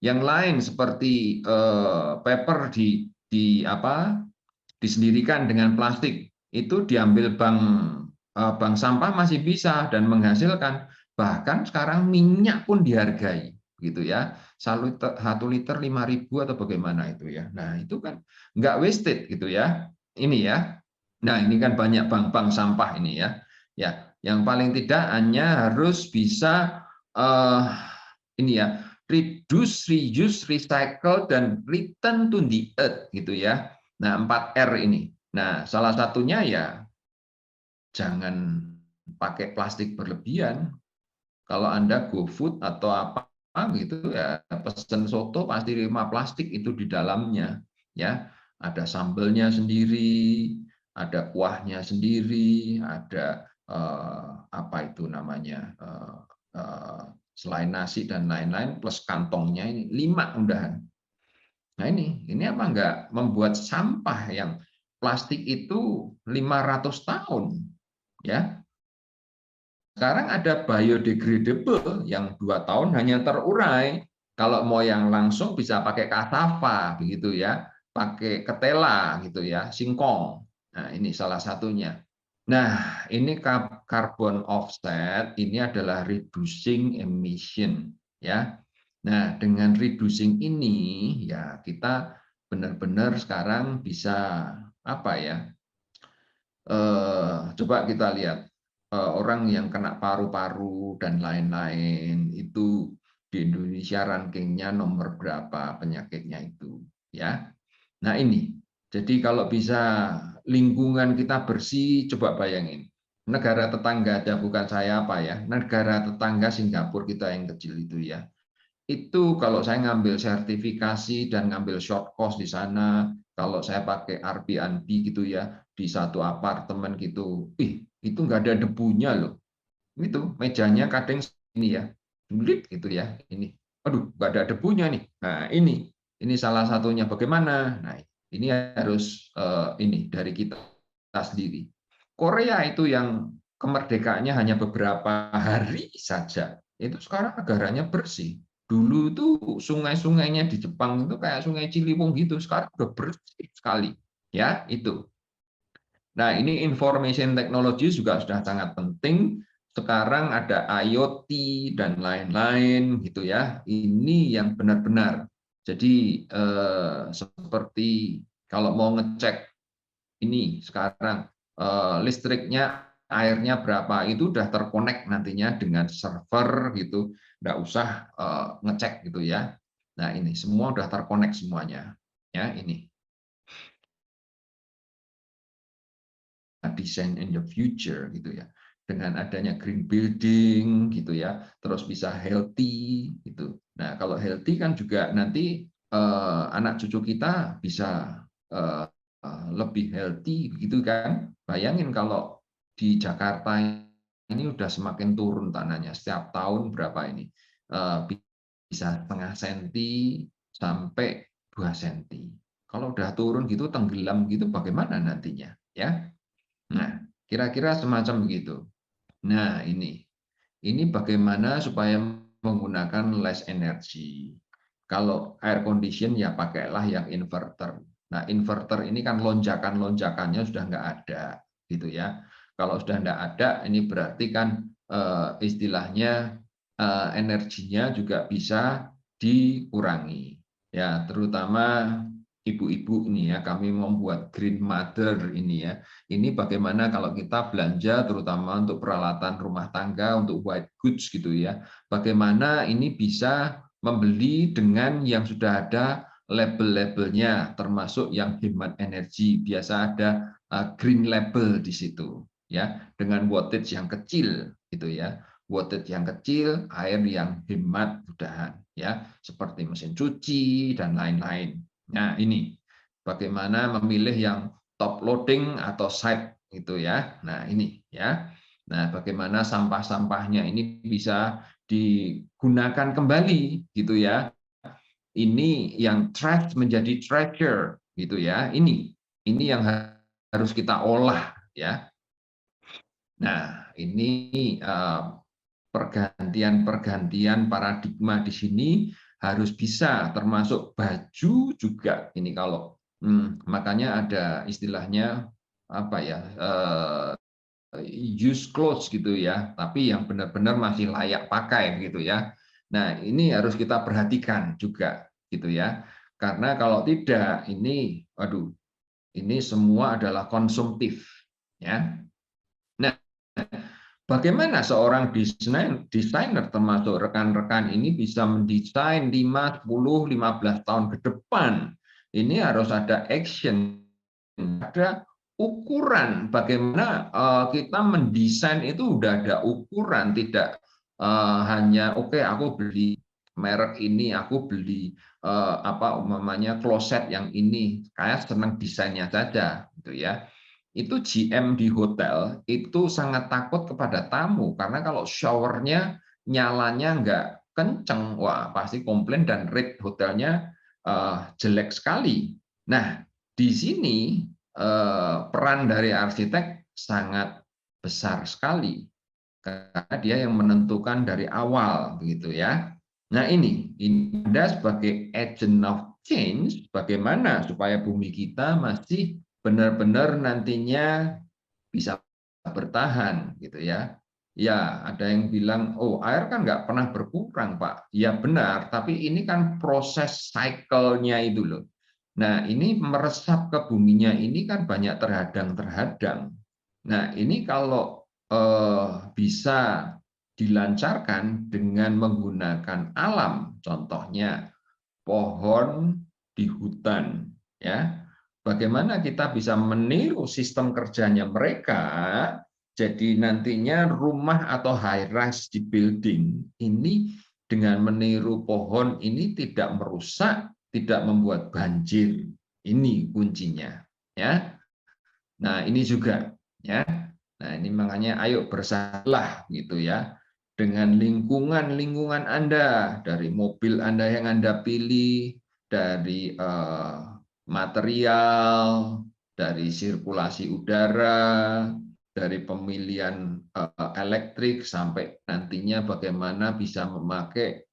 Yang lain seperti paper disendirikan dengan plastik itu diambil bank sampah masih bisa dan menghasilkan. Bahkan sekarang minyak pun dihargai gitu ya, 1 liter 5.000 atau bagaimana itu ya. Nah itu kan nggak wasted gitu ya ini ya. Nah ini kan banyak bank-bank sampah ini ya. Yang paling tidak hanya harus bisa ini ya, reduce, reuse, recycle, dan return to the earth gitu ya. Nah 4R ini. Nah salah satunya ya jangan pakai plastik berlebihan. Kalau Anda GoFood atau apa gitu ya pesen soto pasti 5 plastik itu di dalamnya ya, ada sambelnya sendiri, ada kuahnya sendiri, ada apa itu namanya selain nasi dan lain-lain plus kantongnya ini 5 undahan. Nah ini apa enggak membuat sampah yang plastik itu 500 tahun ya. Sekarang ada biodegradable yang 2 tahun hanya terurai. Kalau mau yang langsung bisa pakai kasava begitu ya, pakai ketela gitu ya, singkong. Nah, ini salah satunya. Nah, ini carbon offset ini adalah reducing emission ya. Nah, dengan reducing ini ya kita benar-benar sekarang bisa apa ya? Coba kita lihat orang yang kena paru-paru dan lain-lain itu di Indonesia rankingnya nomor berapa penyakitnya itu ya. Nah ini jadi kalau bisa lingkungan kita bersih, coba bayangin negara tetangga aja, bukan saya apa ya, negara tetangga Singapura kita yang kecil itu ya, itu kalau saya ngambil sertifikasi dan ngambil short course di sana, kalau saya pakai Airbnb gitu ya, di satu apartemen gitu, itu nggak ada debunya loh. Itu mejanya kadang ini ya, lip gitu ya, ini. Aduh, nggak ada debunya nih. Nah, ini salah satunya bagaimana? Nah, ini harus ini dari kita sendiri. Korea itu yang kemerdekaannya hanya beberapa hari saja, itu sekarang negaranya bersih. Dulu itu sungai-sungainya di Jepang itu kayak Sungai Ciliwung gitu, sekarang udah bersih sekali. Ya, itu. Nah, ini information technology juga sudah sangat penting. Sekarang ada IoT dan lain-lain gitu ya. Ini yang benar-benar. Jadi seperti kalau mau ngecek ini sekarang listriknya, airnya berapa, itu udah terkonek nantinya dengan server gitu, nggak usah ngecek gitu ya. Nah ini semua udah terkonek semuanya ya ini. design in the future gitu ya. Dengan adanya green building gitu ya, terus bisa healthy gitu. Nah, kalau healthy kan juga nanti anak cucu kita bisa lebih healthy gitu kan. Bayangin kalau di Jakarta ini udah semakin turun tanahnya setiap tahun berapa ini? Bisa setengah senti sampai 2 senti. Kalau udah turun gitu tenggelam gitu bagaimana nantinya ya? Nah, kira-kira semacam begitu. Nah, ini bagaimana supaya menggunakan less energy. Kalau air condition ya pakailah yang inverter. Nah, inverter ini kan lonjakan-lonjakannya sudah nggak ada, gitu ya. Kalau sudah nggak ada, ini berarti kan istilahnya energinya juga bisa dikurangi. Ya, terutama ibu-ibu ini ya, kami membuat Green Mother ini ya. Ini bagaimana kalau kita belanja terutama untuk peralatan rumah tangga, untuk white goods gitu ya. Bagaimana ini bisa membeli dengan yang sudah ada label-labelnya, termasuk yang hemat energi. Biasa ada green label di situ ya, dengan wattage yang kecil gitu ya. Wattage yang kecil, air yang hemat udahan ya, seperti mesin cuci dan lain-lain. Nah, ini bagaimana memilih yang top loading atau side gitu ya. Nah, ini ya. Nah, bagaimana sampah-sampahnya ini bisa digunakan kembali gitu ya. Ini yang trash menjadi treasure gitu ya. Ini yang harus kita olah ya. Nah, ini pergantian paradigma di sini harus bisa, termasuk baju juga. Ini kalau makanya ada istilahnya apa ya, use clothes gitu ya, tapi yang benar-benar masih layak pakai gitu ya. Nah, ini harus kita perhatikan juga gitu ya. Karena kalau tidak, ini ini semua adalah konsumtif ya. Nah, bagaimana seorang desainer termasuk rekan-rekan ini bisa mendesain 5, 10, 15 tahun ke depan? Ini harus ada action, ada ukuran. Bagaimana kita mendesain itu udah ada ukuran, tidak hanya oke aku beli merek ini, aku beli umpamanya kloset yang ini, kayak senang desainnya saja, gitu ya. Itu GM di hotel itu sangat takut kepada tamu karena kalau showernya nyalanya nggak kenceng, wah pasti komplain dan rate hotelnya jelek sekali. Nah, di sini peran dari arsitek sangat besar sekali karena dia yang menentukan dari awal, begitu ya. Nah, ini Anda sebagai agent of change, bagaimana supaya bumi kita masih benar-benar nantinya bisa bertahan gitu ya. Ya, ada yang bilang, oh air kan nggak pernah berkurang Pak. Ya benar, tapi ini kan proses cycle-nya itu loh. Nah, ini meresap ke buminya ini kan banyak terhadang-terhadang. Nah, ini kalau bisa dilancarkan dengan menggunakan alam, contohnya pohon di hutan, ya. Bagaimana kita bisa meniru sistem kerjanya mereka, jadi nantinya rumah atau high-rise di building ini dengan meniru pohon ini tidak merusak, tidak membuat banjir. Ini kuncinya, ya. Nah, ini juga, ya. Nah, ini makanya ayo bersalah gitu ya dengan lingkungan Anda, dari mobil Anda yang Anda pilih, dari material, dari sirkulasi udara, dari pemilihan elektrik sampai nantinya bagaimana bisa memakai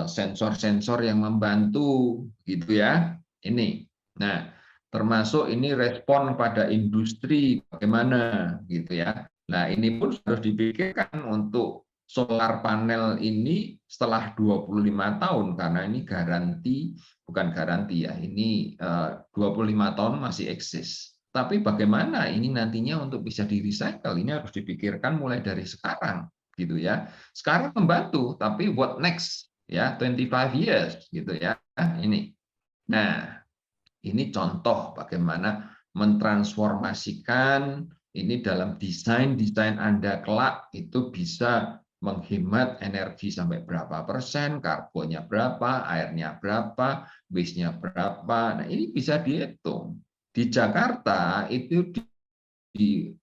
sensor-sensor yang membantu gitu ya. Ini. Nah, termasuk ini respon pada industri bagaimana gitu ya. Nah, ini pun harus dipikirkan untuk solar panel ini setelah 25 tahun karena ini bukan garansi ya. Ini 25 tahun masih eksis. Tapi bagaimana ini nantinya untuk bisa di-recycle ini harus dipikirkan mulai dari sekarang gitu ya. Sekarang membantu, tapi what next ya, 25 years gitu ya. Ini. Nah, ini contoh bagaimana mentransformasikan ini dalam desain Anda kelak itu bisa menghemat energi sampai berapa persen, karbonnya berapa, airnya berapa, waste-nya berapa. Nah, ini bisa dihitung. Di Jakarta itu di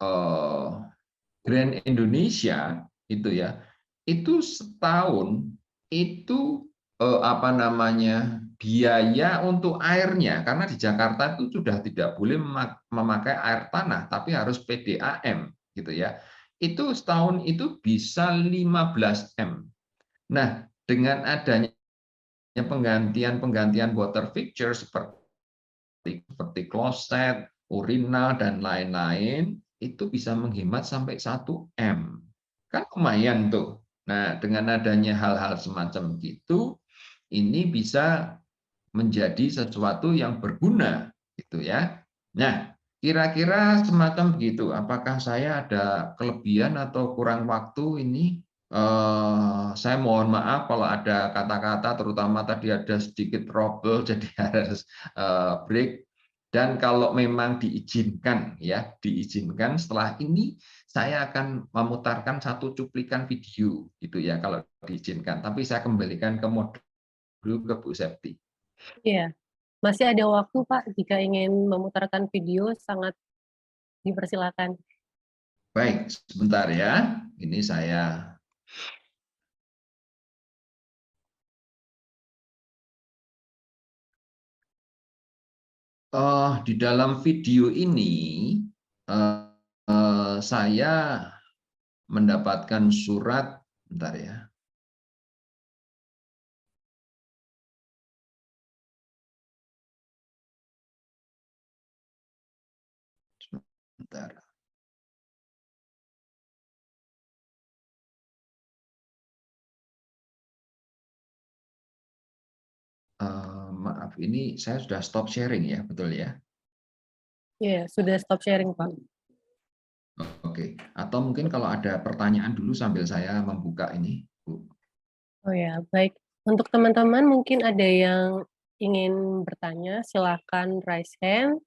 Grand Indonesia itu ya, itu setahun itu biaya untuk airnya, karena di Jakarta itu sudah tidak boleh memakai air tanah, tapi harus PDAM gitu ya. Itu setahun itu bisa 15 M. Nah, dengan adanya penggantian water fixture seperti kloset, urinal dan lain-lain, itu bisa menghemat sampai 1 M. Kan lumayan tuh. Nah, dengan adanya hal-hal semacam itu, ini bisa menjadi sesuatu yang berguna gitu ya. Nah, kira-kira semacam begitu. Apakah saya ada kelebihan atau kurang waktu ini? Saya mohon maaf kalau ada kata-kata, terutama tadi ada sedikit trouble, jadi harus break. Dan kalau memang diizinkan, ya diizinkan, setelah ini saya akan memutarkan satu cuplikan video, gitu ya, kalau diizinkan. Tapi saya kembalikan ke modul ke Bu Septi. Iya, masih ada waktu Pak, jika ingin memutarkan video sangat dipersilakan. Baik, sebentar ya. Ini saya di dalam video ini saya mendapatkan surat, bentar ya. Bentar. Maaf, ini saya sudah stop sharing ya, betul ya? Iya, sudah stop sharing Pak. Oke, atau mungkin kalau ada pertanyaan dulu sambil saya membuka ini, Bu. Oh ya, baik. Untuk teman-teman mungkin ada yang ingin bertanya, silakan raise hand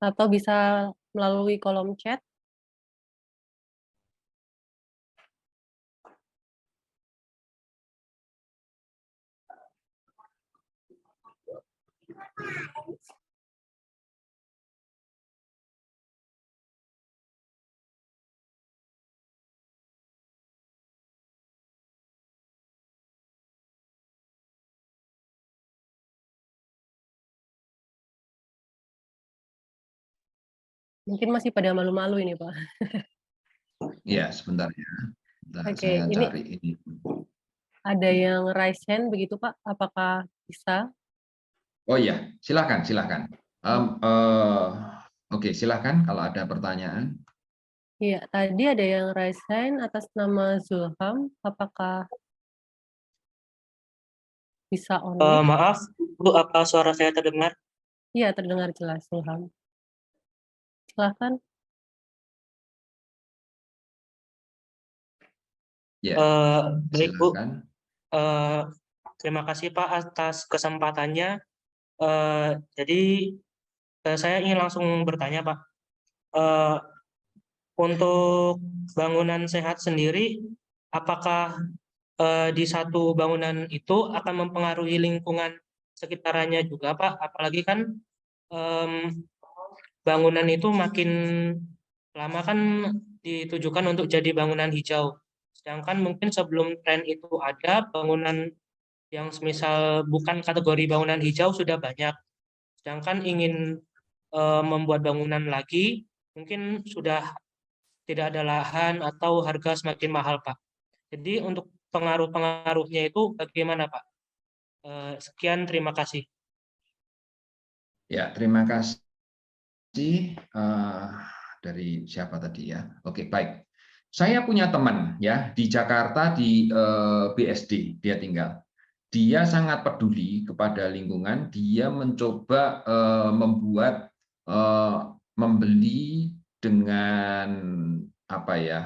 atau bisa melalui kolom chat. Mungkin masih pada malu-malu ini Pak. Ya, sebentar ya. Bentar, Oke, saya ini cari ini. ada yang raise hand begitu Pak, apakah bisa? Oh iya, silakan, silakan. Oke, silakan kalau ada pertanyaan. Iya, tadi ada yang raise hand atas nama Zulham, apakah bisa on mic? Maaf, Bu, apa suara saya terdengar? Iya, terdengar jelas Zulham. Silakan. Ya, Baik Bu, silakan. terima kasih Pak atas kesempatannya. Jadi saya ingin langsung bertanya Pak, untuk bangunan sehat sendiri, apakah di satu bangunan itu akan mempengaruhi lingkungan sekitarnya juga Pak? Apalagi kan bangunan itu makin lama kan ditujukan untuk jadi bangunan hijau. Sedangkan mungkin sebelum tren itu ada, bangunan yang semisal bukan kategori bangunan hijau sudah banyak. Sedangkan ingin membuat bangunan lagi, mungkin sudah tidak ada lahan atau harga semakin mahal, Pak. Jadi untuk pengaruh-pengaruhnya itu bagaimana, Pak? Sekian, terima kasih. Ya, terima kasih. Dari siapa tadi ya? Oke, baik. Saya punya teman ya di Jakarta di BSD dia tinggal. Dia sangat peduli kepada lingkungan. Dia mencoba membeli dengan apa ya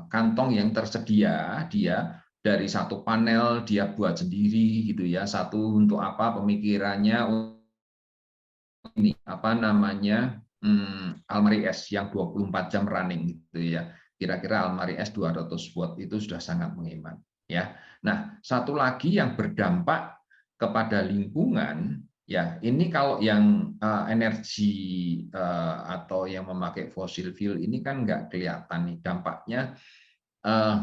kantong yang tersedia. Dia dari satu panel dia buat sendiri gitu ya. Satu untuk apa pemikirannya ini apa namanya Almari S yang 24 jam running gitu ya. Kira-kira Almari S 200 watt itu sudah sangat menghemat ya. Nah, satu lagi yang berdampak kepada lingkungan ya, ini kalau yang energi atau yang memakai fosil fuel ini kan nggak kelihatan nih dampaknya,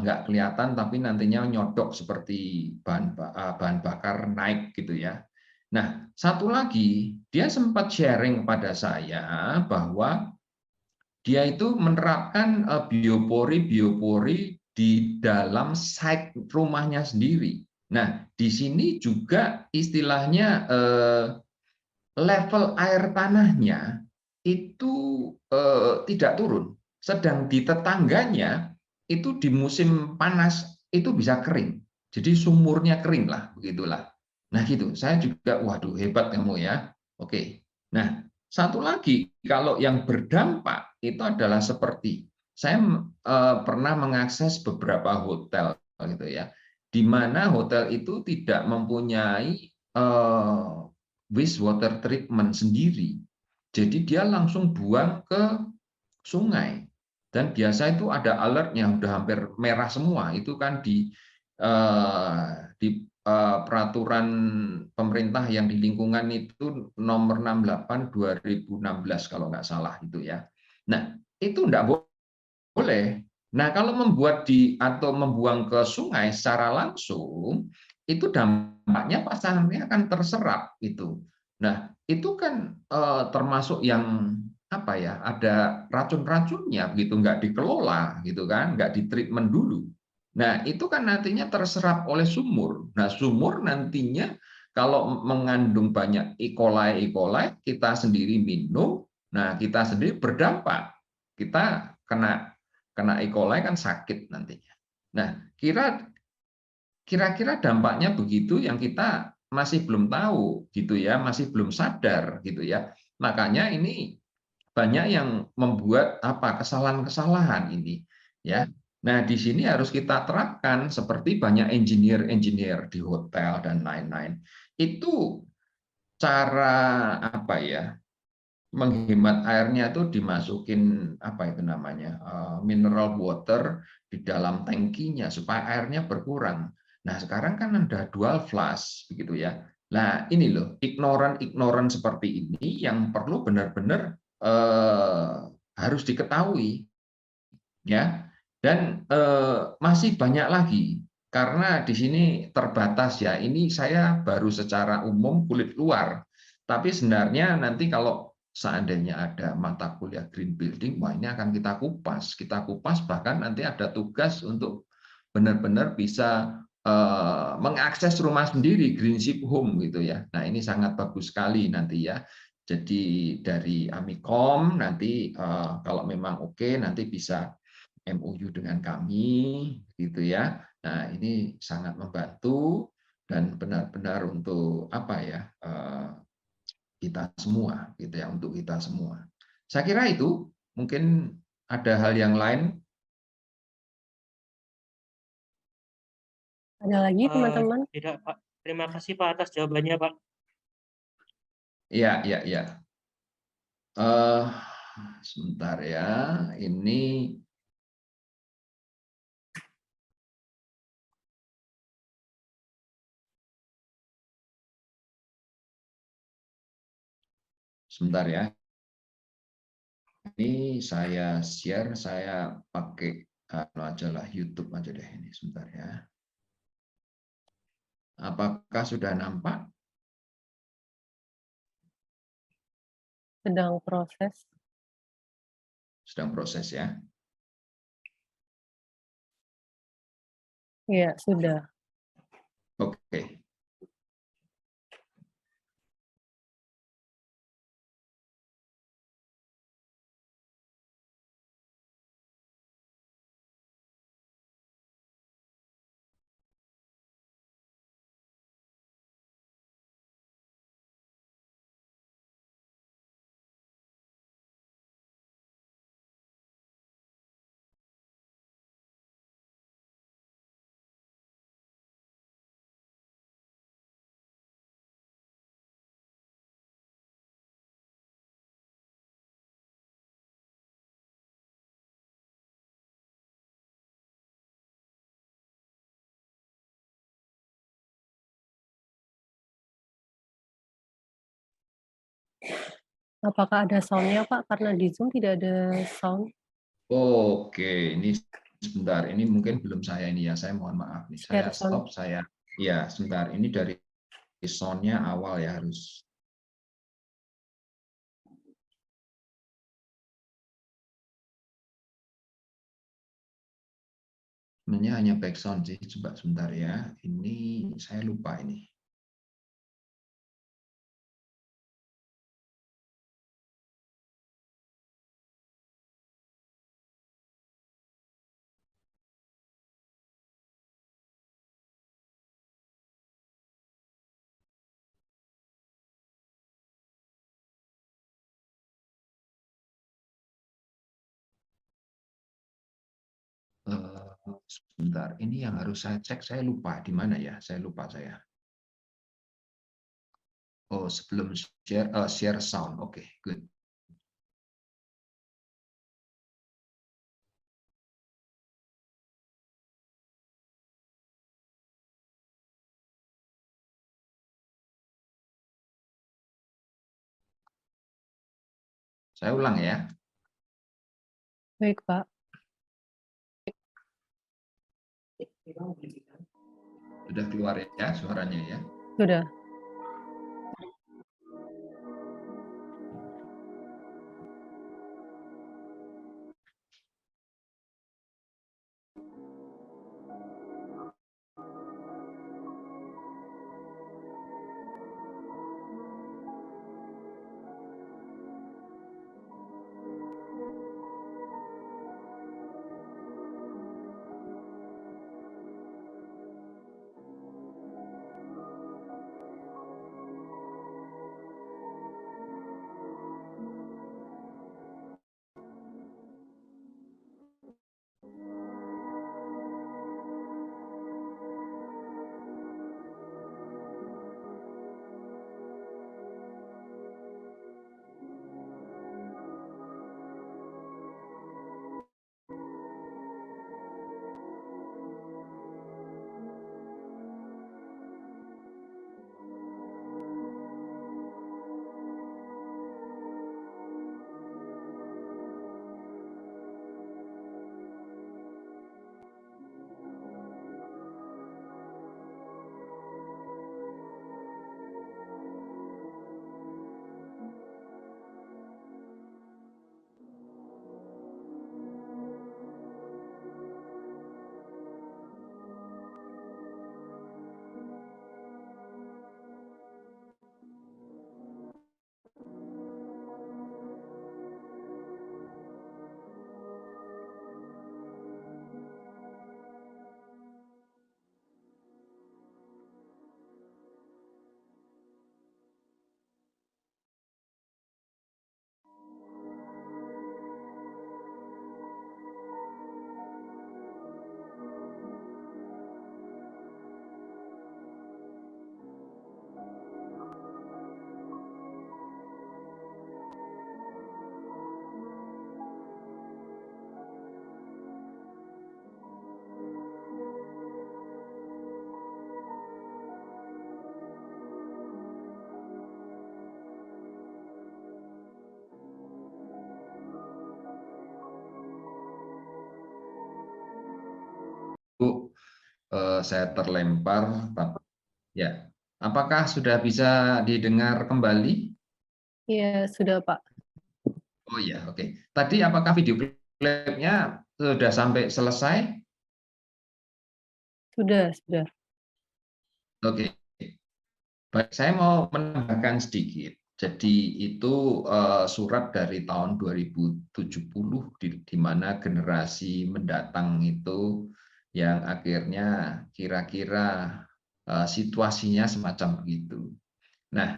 nggak kelihatan tapi nantinya nyodok seperti bahan bakar naik gitu ya. Nah, satu lagi, dia sempat sharing kepada saya bahwa dia itu menerapkan biopori di dalam site rumahnya sendiri. Nah, di sini juga istilahnya level air tanahnya itu tidak turun. Sedang di tetangganya itu di musim panas itu bisa kering. Jadi sumurnya kering lah, begitulah. Nah gitu, saya juga, waduh hebat kamu ya. Oke. Nah, satu lagi, kalau yang berdampak itu adalah seperti, saya pernah mengakses beberapa hotel gitu ya, di mana hotel itu tidak mempunyai wastewater treatment sendiri. Jadi dia langsung buang ke sungai. Dan biasa itu ada alertnya, udah hampir merah semua. Itu kan di peraturan pemerintah yang di lingkungan itu nomor 68 2016 kalau nggak salah itu ya. Nah, itu nggak boleh. Nah, kalau membuat atau membuang ke sungai secara langsung, itu dampaknya pasangannya akan terserap itu. Nah, itu kan termasuk yang apa ya? Ada racun-racunnya begitu, nggak dikelola gitu kan, nggak ditreatment dulu. Nah, itu kan nantinya terserap oleh sumur. Nah, sumur nantinya kalau mengandung banyak E. coli, kita sendiri minum, nah kita sendiri berdampak. Kita kena E. coli kan sakit nantinya. Nah, kira-kira dampaknya begitu yang kita masih belum tahu gitu ya, masih belum sadar gitu ya. Makanya ini banyak yang membuat kesalahan-kesalahan ini ya. Nah, di sini harus kita terapkan seperti banyak engineer di hotel dan lain-lain. Itu cara apa ya? Menghemat airnya itu dimasukin apa itu namanya mineral water di dalam tangkinya supaya airnya berkurang. Nah sekarang kan ada dual flush begitu ya. Nah ini loh ignoran seperti ini yang perlu benar-benar harus diketahui ya. Dan masih banyak lagi karena di sini terbatas ya. Ini saya baru secara umum kulit luar. Tapi sebenarnya nanti kalau seandainya ada mata kuliah green building, wah ini akan kita kupas. Kita kupas bahkan nanti ada tugas untuk benar-benar bisa mengakses rumah sendiri, green ship home gitu ya. Nah ini sangat bagus sekali nanti ya. Jadi dari Amikom nanti kalau memang oke nanti bisa MOU dengan kami gitu ya. Nah ini sangat membantu dan benar-benar untuk apa ya kita semua gitu ya, untuk kita semua. Saya kira itu mungkin ada hal yang lain. Ada lagi teman-teman? Tidak, Pak. Terima kasih Pak atas jawabannya, Pak. Ya, ya, ya. Sebentar ya, ini sebentar ya. Ini saya share, saya pakai aja lah YouTube aja deh ini sebentar ya. Apakah sudah nampak? Sedang proses. Sedang proses ya. Ya, sudah. Oke. Apakah ada sound-nya, Pak? Karena di Zoom tidak ada sound. Oke, ini sebentar. Ini mungkin belum saya ini ya. Saya mohon maaf nih. Saya Share sound. stop. Ya sebentar. Ini dari sound-nya awal ya harus. Sebenarnya hanya background sih. Coba sebentar ya. Ini saya lupa ini. Sebentar, ini yang harus saya cek. Saya lupa di mana ya. Saya lupa saya. Oh, sebelum share sound. Oke, good. Saya ulang ya. Baik, Pak. Sudah keluar ya suaranya ya. Sudah. Bu, saya terlempar. Ya, apakah sudah bisa didengar kembali? Iya, sudah, Pak. Oh ya, oke. Tadi apakah video klipnya sudah sampai selesai? Sudah, sudah. Oke. Baik, saya mau menambahkan sedikit. Jadi itu surat dari tahun 2070 di mana generasi mendatang itu yang akhirnya kira-kira situasinya semacam begitu. Nah,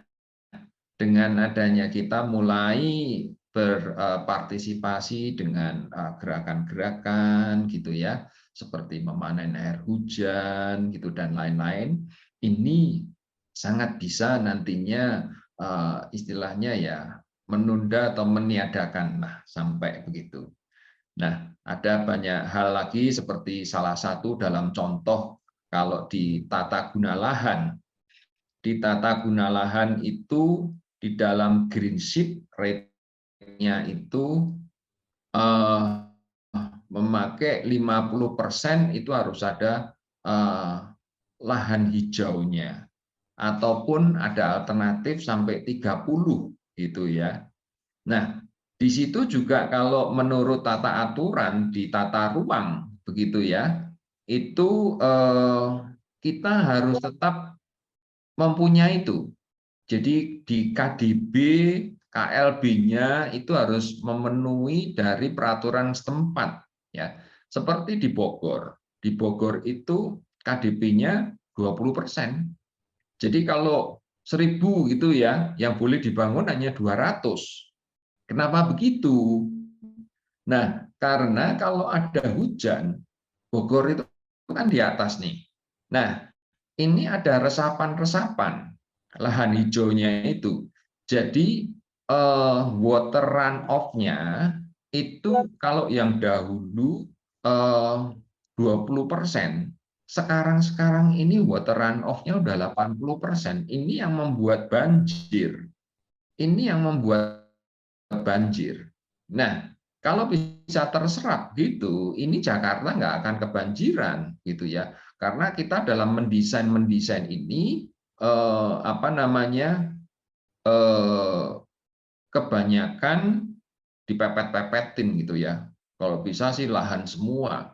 dengan adanya kita mulai berpartisipasi dengan gerakan-gerakan gitu ya, seperti memanen air hujan gitu dan lain-lain, ini sangat bisa nantinya istilahnya ya menunda atau meniadakan sampai begitu. Nah, ada banyak hal lagi seperti salah satu dalam contoh kalau di tata guna lahan. Di tata guna lahan itu di dalam green sheet rate-nya itu memakai 50% itu harus ada lahan hijaunya, ataupun ada alternatif sampai 30 gitu ya. Nah, di situ juga kalau menurut tata aturan di tata ruang begitu ya, itu kita harus tetap mempunyai itu. Jadi di KDB, KLB-nya itu harus memenuhi dari peraturan setempat ya. Seperti di Bogor. Di Bogor itu KDB-nya 20%. Jadi kalau 1000 gitu ya, yang boleh dibangun hanya 200. Kenapa begitu? Nah, karena kalau ada hujan, Bogor itu kan di atas nih. Nah, ini ada resapan-resapan lahan hijaunya itu. Jadi water runoff-nya itu kalau yang dahulu 20%, sekarang ini water runoff-nya udah 80%. Ini yang membuat banjir. Ini yang membuat banjir. Nah, kalau bisa terserap gitu, ini Jakarta nggak akan kebanjiran gitu ya. Karena kita dalam mendesain ini kebanyakan dipepet-pepetin gitu ya. Kalau bisa sih lahan semua,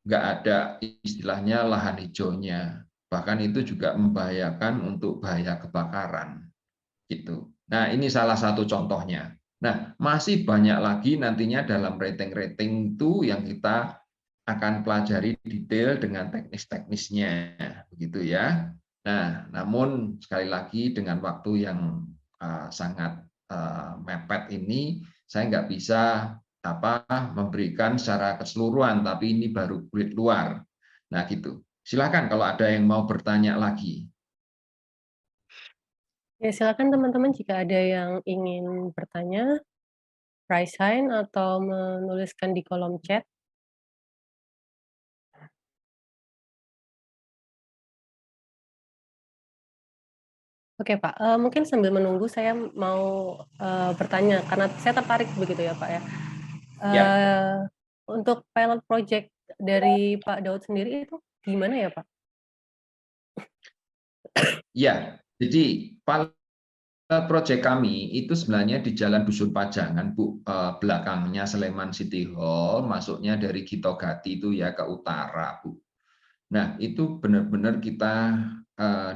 nggak ada istilahnya lahan hijaunya. Bahkan itu juga membahayakan untuk bahaya kebakaran gitu. Nah, ini salah satu contohnya. Nah, masih banyak lagi nantinya dalam rating-rating itu yang kita akan pelajari detail dengan teknis-teknisnya, begitu ya. Nah, namun sekali lagi dengan waktu yang sangat mepet ini, saya nggak bisa memberikan secara keseluruhan, tapi ini baru kulit luar. Nah, gitu. Silakan kalau ada yang mau bertanya lagi. Ya, silakan teman-teman jika ada yang ingin bertanya, raise hand atau menuliskan di kolom chat. Oke Pak, mungkin sambil menunggu saya mau bertanya, karena saya tertarik begitu ya Pak ya. Untuk pilot project dari Pak Daud sendiri itu gimana ya Pak? Ya, jadi proyek kami itu sebenarnya di Jalan Dusun Pajangan, Bu. Belakangnya Sleman City Hall, masuknya dari Gitogati itu ya ke utara, Bu. Nah, itu benar-benar kita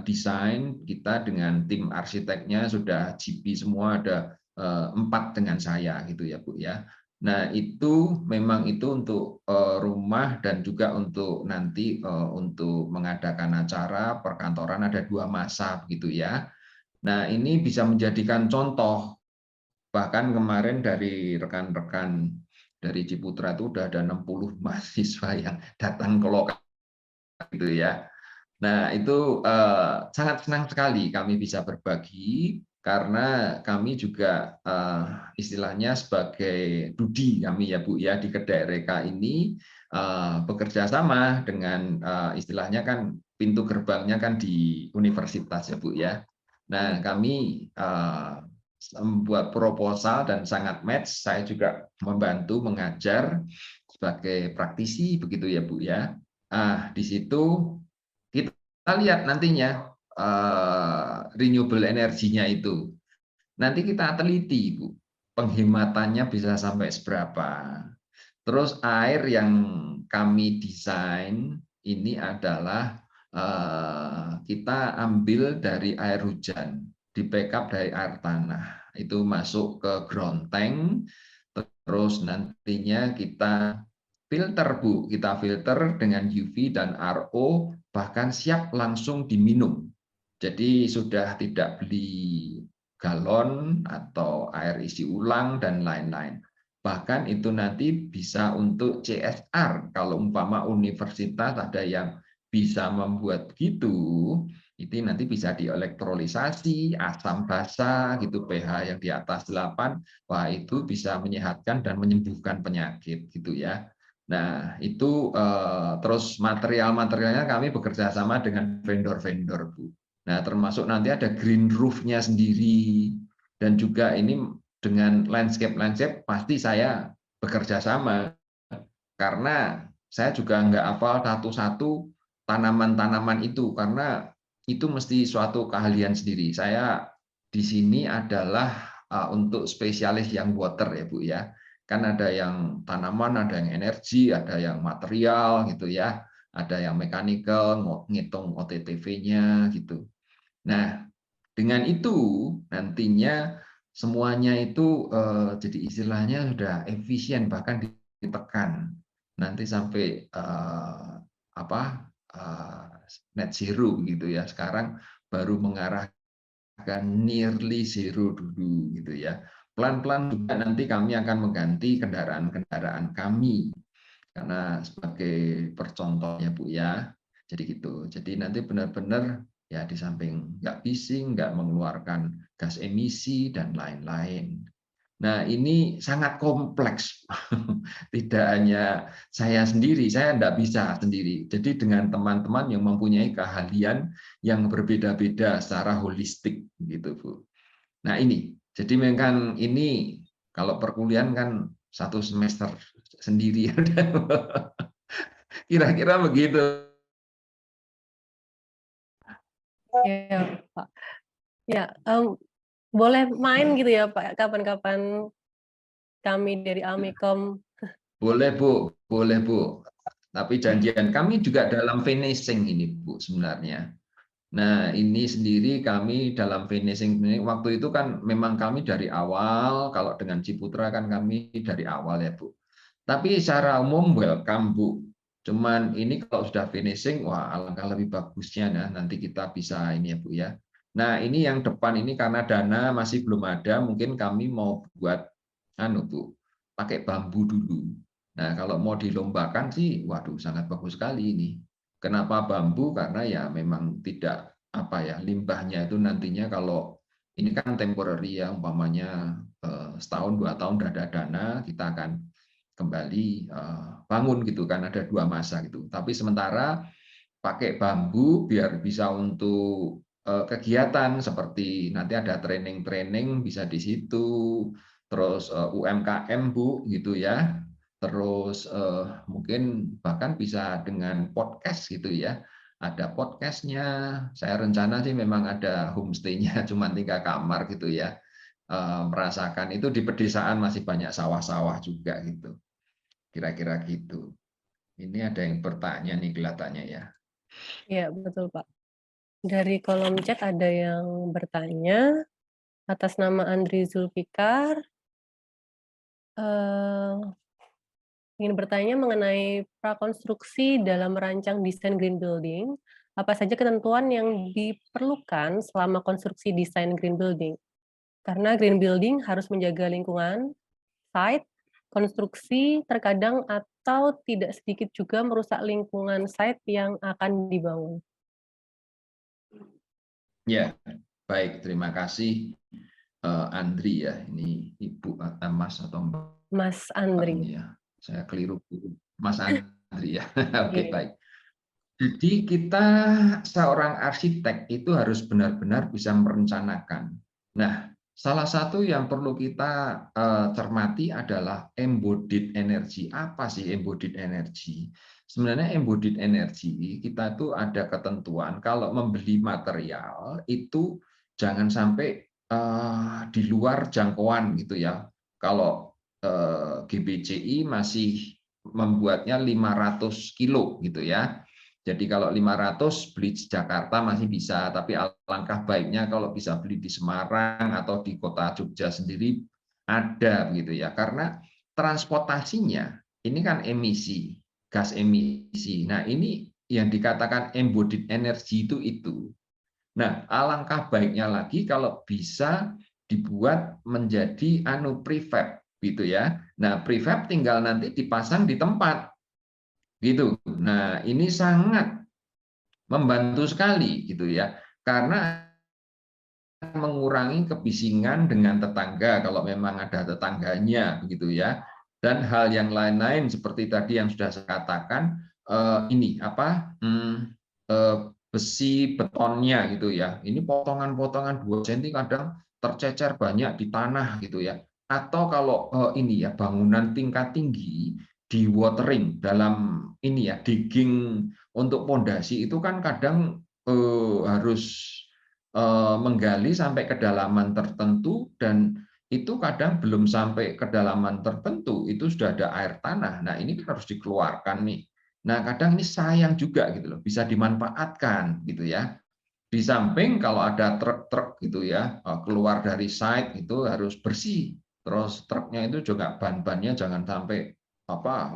desain, kita dengan tim arsiteknya sudah GP semua, ada 4 dengan saya gitu ya, Bu ya. Nah, itu memang itu untuk rumah dan juga untuk nanti untuk mengadakan acara perkantoran ada 2 masa begitu ya. Nah, ini bisa menjadikan contoh. Bahkan kemarin dari rekan-rekan dari Ciputra itu udah ada 60 mahasiswa yang datang ke lokasi gitu ya. Nah, itu sangat senang sekali kami bisa berbagi karena kami juga istilahnya sebagai Dudi kami ya Bu ya di Kedai Reka ini bekerja sama dengan istilahnya kan pintu gerbangnya kan di universitas ya Bu ya. Nah, kami membuat proposal dan sangat match. Saya juga membantu mengajar sebagai praktisi begitu ya Bu ya. Di situ kita lihat nantinya renewable energinya itu. Nanti kita teliti, Bu. Penghematannya bisa sampai seberapa. Terus air yang kami desain ini adalah kita ambil dari air hujan, di backup dari air tanah. Itu masuk ke ground tank, terus nantinya kita filter, Bu. Kita filter dengan UV dan RO, bahkan siap langsung diminum. Jadi sudah tidak beli galon atau air isi ulang dan lain-lain. Bahkan itu nanti bisa untuk CSR. Kalau umpama universitas ada yang bisa membuat gitu, itu nanti bisa dielektrolisasi, asam basa gitu, pH yang di atas 8, wah itu bisa menyehatkan dan menyembuhkan penyakit gitu ya. Nah, itu terus material-materialnya kami bekerja sama dengan vendor-vendor, Bu. Nah, termasuk nanti ada green roof-nya sendiri. Dan juga ini dengan landscape pasti saya bekerja sama, karena saya juga nggak hafal satu-satu tanaman-tanaman itu, karena itu mesti suatu keahlian sendiri. Saya di sini adalah untuk spesialis yang water ya Bu ya. Kan ada yang tanaman, ada yang energi, ada yang material gitu ya, ada yang mechanical, ngitung OTTV-nya gitu. Nah, dengan itu nantinya semuanya itu jadi istilahnya sudah efisien, bahkan ditekan nanti sampai net zero gitu ya. Sekarang baru mengarahkan nearly zero dulu gitu ya. Pelan-pelan juga nanti kami akan mengganti kendaraan-kendaraan kami, karena sebagai percontohnya Bu ya. Jadi gitu. Jadi nanti benar-benar ya di samping nggak bising, nggak mengeluarkan gas emisi dan lain-lain. Nah ini sangat kompleks, tidak hanya saya sendiri, saya tidak bisa sendiri. Jadi dengan teman-teman yang mempunyai keahlian yang berbeda-beda secara holistik, gitu Bu. Nah ini, jadi memang ini kalau perkuliahan kan 1 semester sendiri, kira-kira begitu. Ya, Pak. Ya, boleh main gitu ya Pak, kapan-kapan kami dari Amikom. Boleh Bu, boleh Bu. Tapi janjian kami juga dalam finishing ini Bu sebenarnya. Nah ini sendiri kami dalam finishing ini, waktu itu kan memang kami dari awal, kalau dengan Ciputra kan kami dari awal ya Bu. Tapi secara umum welcome Bu. Cuman ini kalau sudah finishing, wah alangkah lebih bagusnya nah, nanti kita bisa ini ya Bu ya. Nah ini yang depan ini karena dana masih belum ada, mungkin kami mau buat Bu, pakai bambu dulu. Nah kalau mau dilombakan sih, waduh sangat bagus sekali ini. Kenapa bambu? Karena ya memang tidak limbahnya itu nantinya kalau ini kan temporary ya, umpamanya setahun 2 tahun udah ada dana, kita akan kembali bangun gitu kan, ada 2 masa gitu. Tapi sementara pakai bambu biar bisa untuk kegiatan seperti nanti ada training bisa di situ, terus UMKM Bu gitu ya. Terus mungkin bahkan bisa dengan podcast gitu ya. Ada podcastnya. Saya rencana sih memang ada homestay-nya cuma 3 kamar gitu ya. Merasakan itu di pedesaan masih banyak sawah-sawah juga gitu. Kira-kira gitu. Ini ada yang bertanya nih kelihatannya ya. Iya, betul Pak. Dari kolom chat ada yang bertanya atas nama Andri Zulfikar. Ingin bertanya mengenai prakonstruksi dalam merancang desain green building. Apa saja ketentuan yang diperlukan selama konstruksi desain green building? Karena green building harus menjaga lingkungan, site, konstruksi terkadang atau tidak sedikit juga merusak lingkungan site yang akan dibangun. Ya, baik. Terima kasih Andri ya. Ini Ibu atau Mas atau Mbak? Mas Andri. Ya, saya keliru. Mas Andri ya. Oke, Iya. baik. Jadi kita seorang arsitek itu harus benar-benar bisa merencanakan. Nah, salah satu yang perlu kita cermati adalah embodied energy. Apa sih embodied energy? Sebenarnya embodied energy kita tuh ada ketentuan kalau membeli material itu jangan sampai di luar jangkauan gitu ya. Kalau GBCI masih membuatnya 500 kilo gitu ya. Jadi kalau 500 beli di Jakarta masih bisa, tapi alangkah baiknya kalau bisa beli di Semarang atau di kota Jogja sendiri ada gitu ya. Karena transportasinya ini kan emisi, gas emisi. Nah, ini yang dikatakan embodied energy itu. Nah, alangkah baiknya lagi kalau bisa dibuat menjadi prefab gitu ya. Nah, prefab tinggal nanti dipasang di tempat gitu. Nah, ini sangat membantu sekali gitu ya. Karena mengurangi kebisingan dengan tetangga kalau memang ada tetangganya begitu ya. Dan hal yang lain-lain seperti tadi yang sudah saya katakan besi betonnya gitu ya. Ini potongan-potongan 2 cm kadang tercecer banyak di tanah gitu ya. Atau kalau ini ya bangunan tingkat tinggi di watering dalam ini ya digging untuk pondasi itu kan kadang harus menggali sampai kedalaman tertentu dan itu kadang belum sampai kedalaman tertentu itu sudah ada air tanah. Nah, ini harus dikeluarkan nih. Nah, kadang ini sayang juga gitu loh, bisa dimanfaatkan gitu ya. Di samping kalau ada truk-truk gitu ya, keluar dari site itu harus bersih. Terus truknya itu juga ban-bannya jangan sampai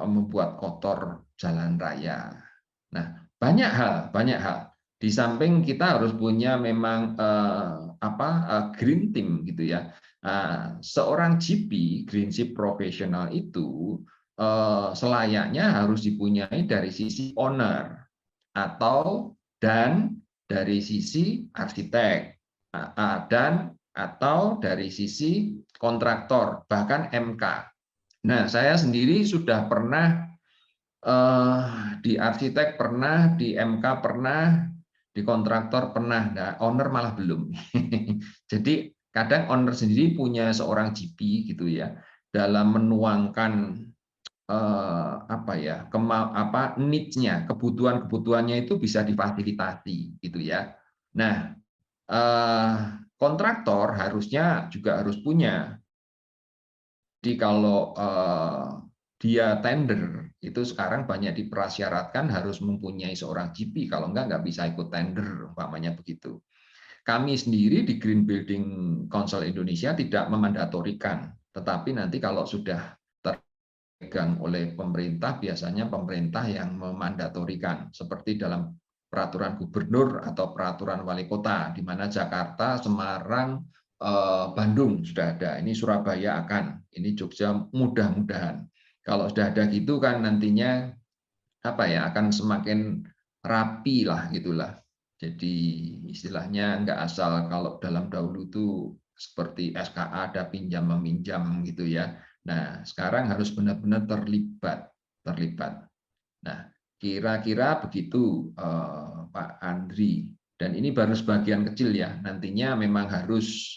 membuat kotor jalan raya. Nah, banyak hal. Di samping kita harus punya memang green team gitu ya. Seorang GP, green ship profesional itu selayaknya harus dipunyai dari sisi owner dan dari sisi arsitek dan atau dari sisi kontraktor bahkan MK. Nah, saya sendiri sudah pernah di arsitek pernah, di MK pernah, di kontraktor pernah, nah owner malah belum. Jadi kadang owner sendiri punya seorang GP gitu ya dalam menuangkan needs-nya, kebutuhannya itu bisa difasilitasi gitu ya. Nah, kontraktor harusnya juga harus punya. Jadi kalau dia tender itu sekarang banyak dipersyaratkan harus mempunyai seorang GP, kalau nggak bisa ikut tender umpamanya begitu. Kami sendiri di Green Building Council Indonesia tidak memandatorikan, tetapi nanti kalau sudah terpegang oleh pemerintah, biasanya pemerintah yang memandatorikan, seperti dalam peraturan gubernur atau peraturan wali kota, di mana Jakarta, Semarang, Bandung sudah ada, ini Surabaya akan, ini Jogja mudah-mudahan. Kalau sudah ada gitu kan nantinya akan semakin rapi lah gitulah. Jadi istilahnya nggak asal kalau dalam dahulu itu seperti SKA ada pinjam meminjam gitu ya. Nah, sekarang harus benar-benar terlibat. Nah, kira-kira begitu Pak Andri. Dan ini baru sebagian kecil ya. Nantinya memang harus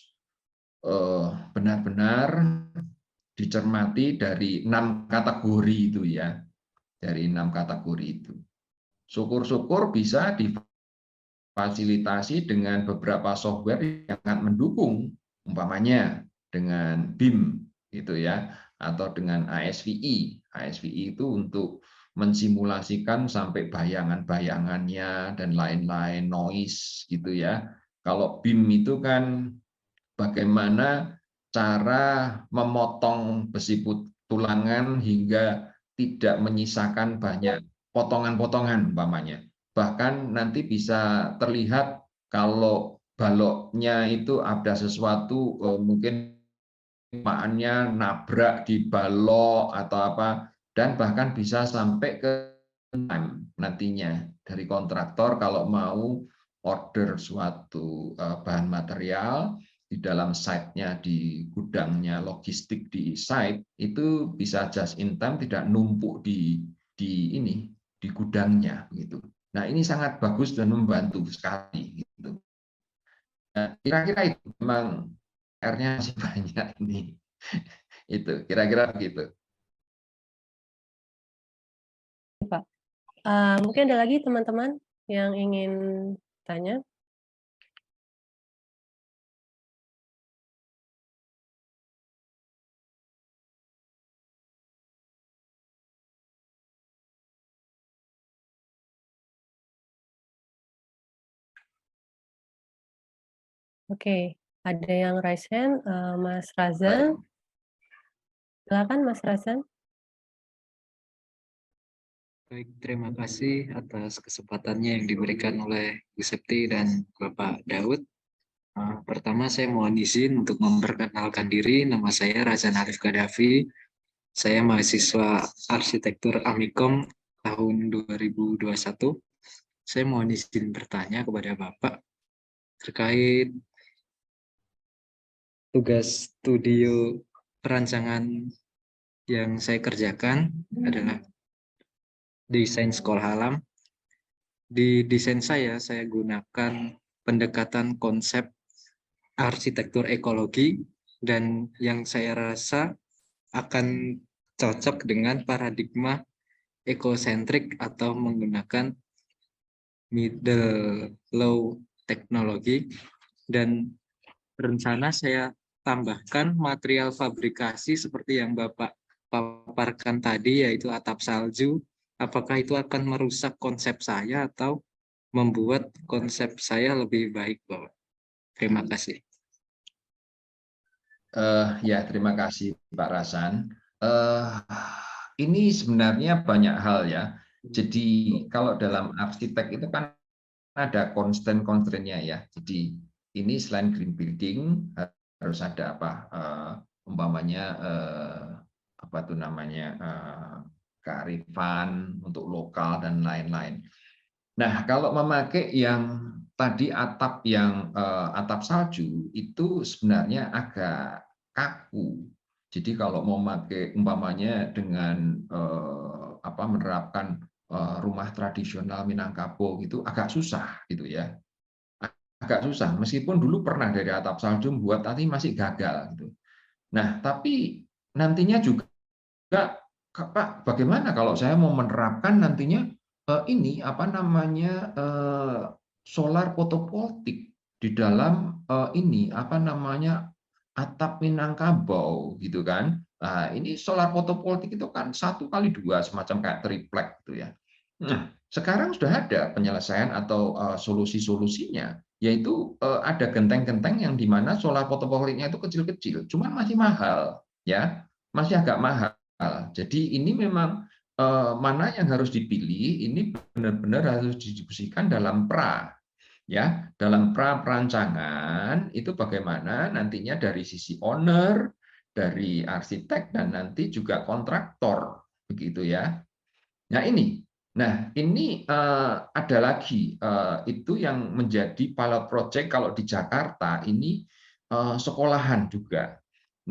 benar-benar dicermati dari 6 kategori itu ya. Dari 6 kategori itu. Syukur-syukur bisa difasilitasi dengan beberapa software yang akan mendukung, umpamanya dengan BIM gitu ya, atau dengan ASVI. ASVI itu untuk mensimulasikan sampai bayangan-bayangannya dan lain-lain, noise gitu ya. Kalau BIM itu kan bagaimana cara memotong besi tulangan hingga tidak menyisakan banyak potongan-potongan umpamanya. Bahkan nanti bisa terlihat kalau baloknya itu ada sesuatu mungkin maannya nabrak di balok atau apa, dan bahkan bisa sampai ke time nantinya dari kontraktor kalau mau order suatu bahan material di dalam site-nya, di gudangnya, logistik di site itu bisa just in time, tidak numpuk di gudangnya gitu. Nah, ini sangat bagus dan membantu sekali gitu. Nah, kira-kira itu memang R-nya masih banyak ini. Itu kira-kira begitu. Pak. Mungkin ada lagi teman-teman yang ingin tanya? Oke, ada yang raise hand, Mas Razan. Silakan Mas Razan. Baik, terima kasih atas kesempatannya yang diberikan oleh Bu Septi dan Bapak Daud. Pertama saya mohon izin untuk memperkenalkan diri. Nama saya Razan Arif Gaddafi. Saya mahasiswa arsitektur Amikom tahun 2021. Saya mohon izin bertanya kepada Bapak terkait tugas studio perancangan yang saya kerjakan adalah desain sekolah alam. Di desain saya gunakan pendekatan konsep arsitektur ekologi, dan yang saya rasa akan cocok dengan paradigma ekosentrik atau menggunakan middle low teknologi. Dan rencana saya tambahkan material fabrikasi seperti yang Bapak paparkan tadi, yaitu atap salju. Apakah itu akan merusak konsep saya atau membuat konsep saya lebih baik, Bapak? Terima kasih. Ya, terima kasih Pak Rasan. Ini sebenarnya banyak hal ya. Jadi kalau dalam arsitek itu kan ada constraint-nya ya. Jadi ini selain green building harus ada apa? Umpamanya apa tuh namanya kearifan untuk lokal dan lain-lain. Nah, kalau memakai yang tadi atap yang atap salju itu sebenarnya agak kaku. Jadi kalau mau pakai umpamanya dengan apa menerapkan rumah tradisional Minangkabau gitu agak susah gitu ya. Agak susah meskipun dulu pernah dari atap salju buat tapi masih gagal gitu. Nah, tapi nantinya juga Pak, bagaimana kalau saya mau menerapkan nantinya ini apa namanya solar fotovoltaik di dalam ini apa namanya atap Minangkabau gitu kan? Nah, ini solar fotovoltaik itu kan 1x2 semacam kayak triplek gitu ya. Nah, sekarang sudah ada penyelesaian atau solusi-solusinya, yaitu ada genteng-genteng yang di mana solar fotovoltaiknya itu kecil-kecil, cuman masih mahal ya, masih agak mahal. Jadi ini memang mana yang harus dipilih, ini benar-benar harus didiskusikan dalam ya, dalam perancangan itu bagaimana nantinya dari sisi owner, dari arsitek dan nanti juga kontraktor begitu ya. Nah ini ada lagi itu yang menjadi pilot project kalau di Jakarta ini sekolahan juga.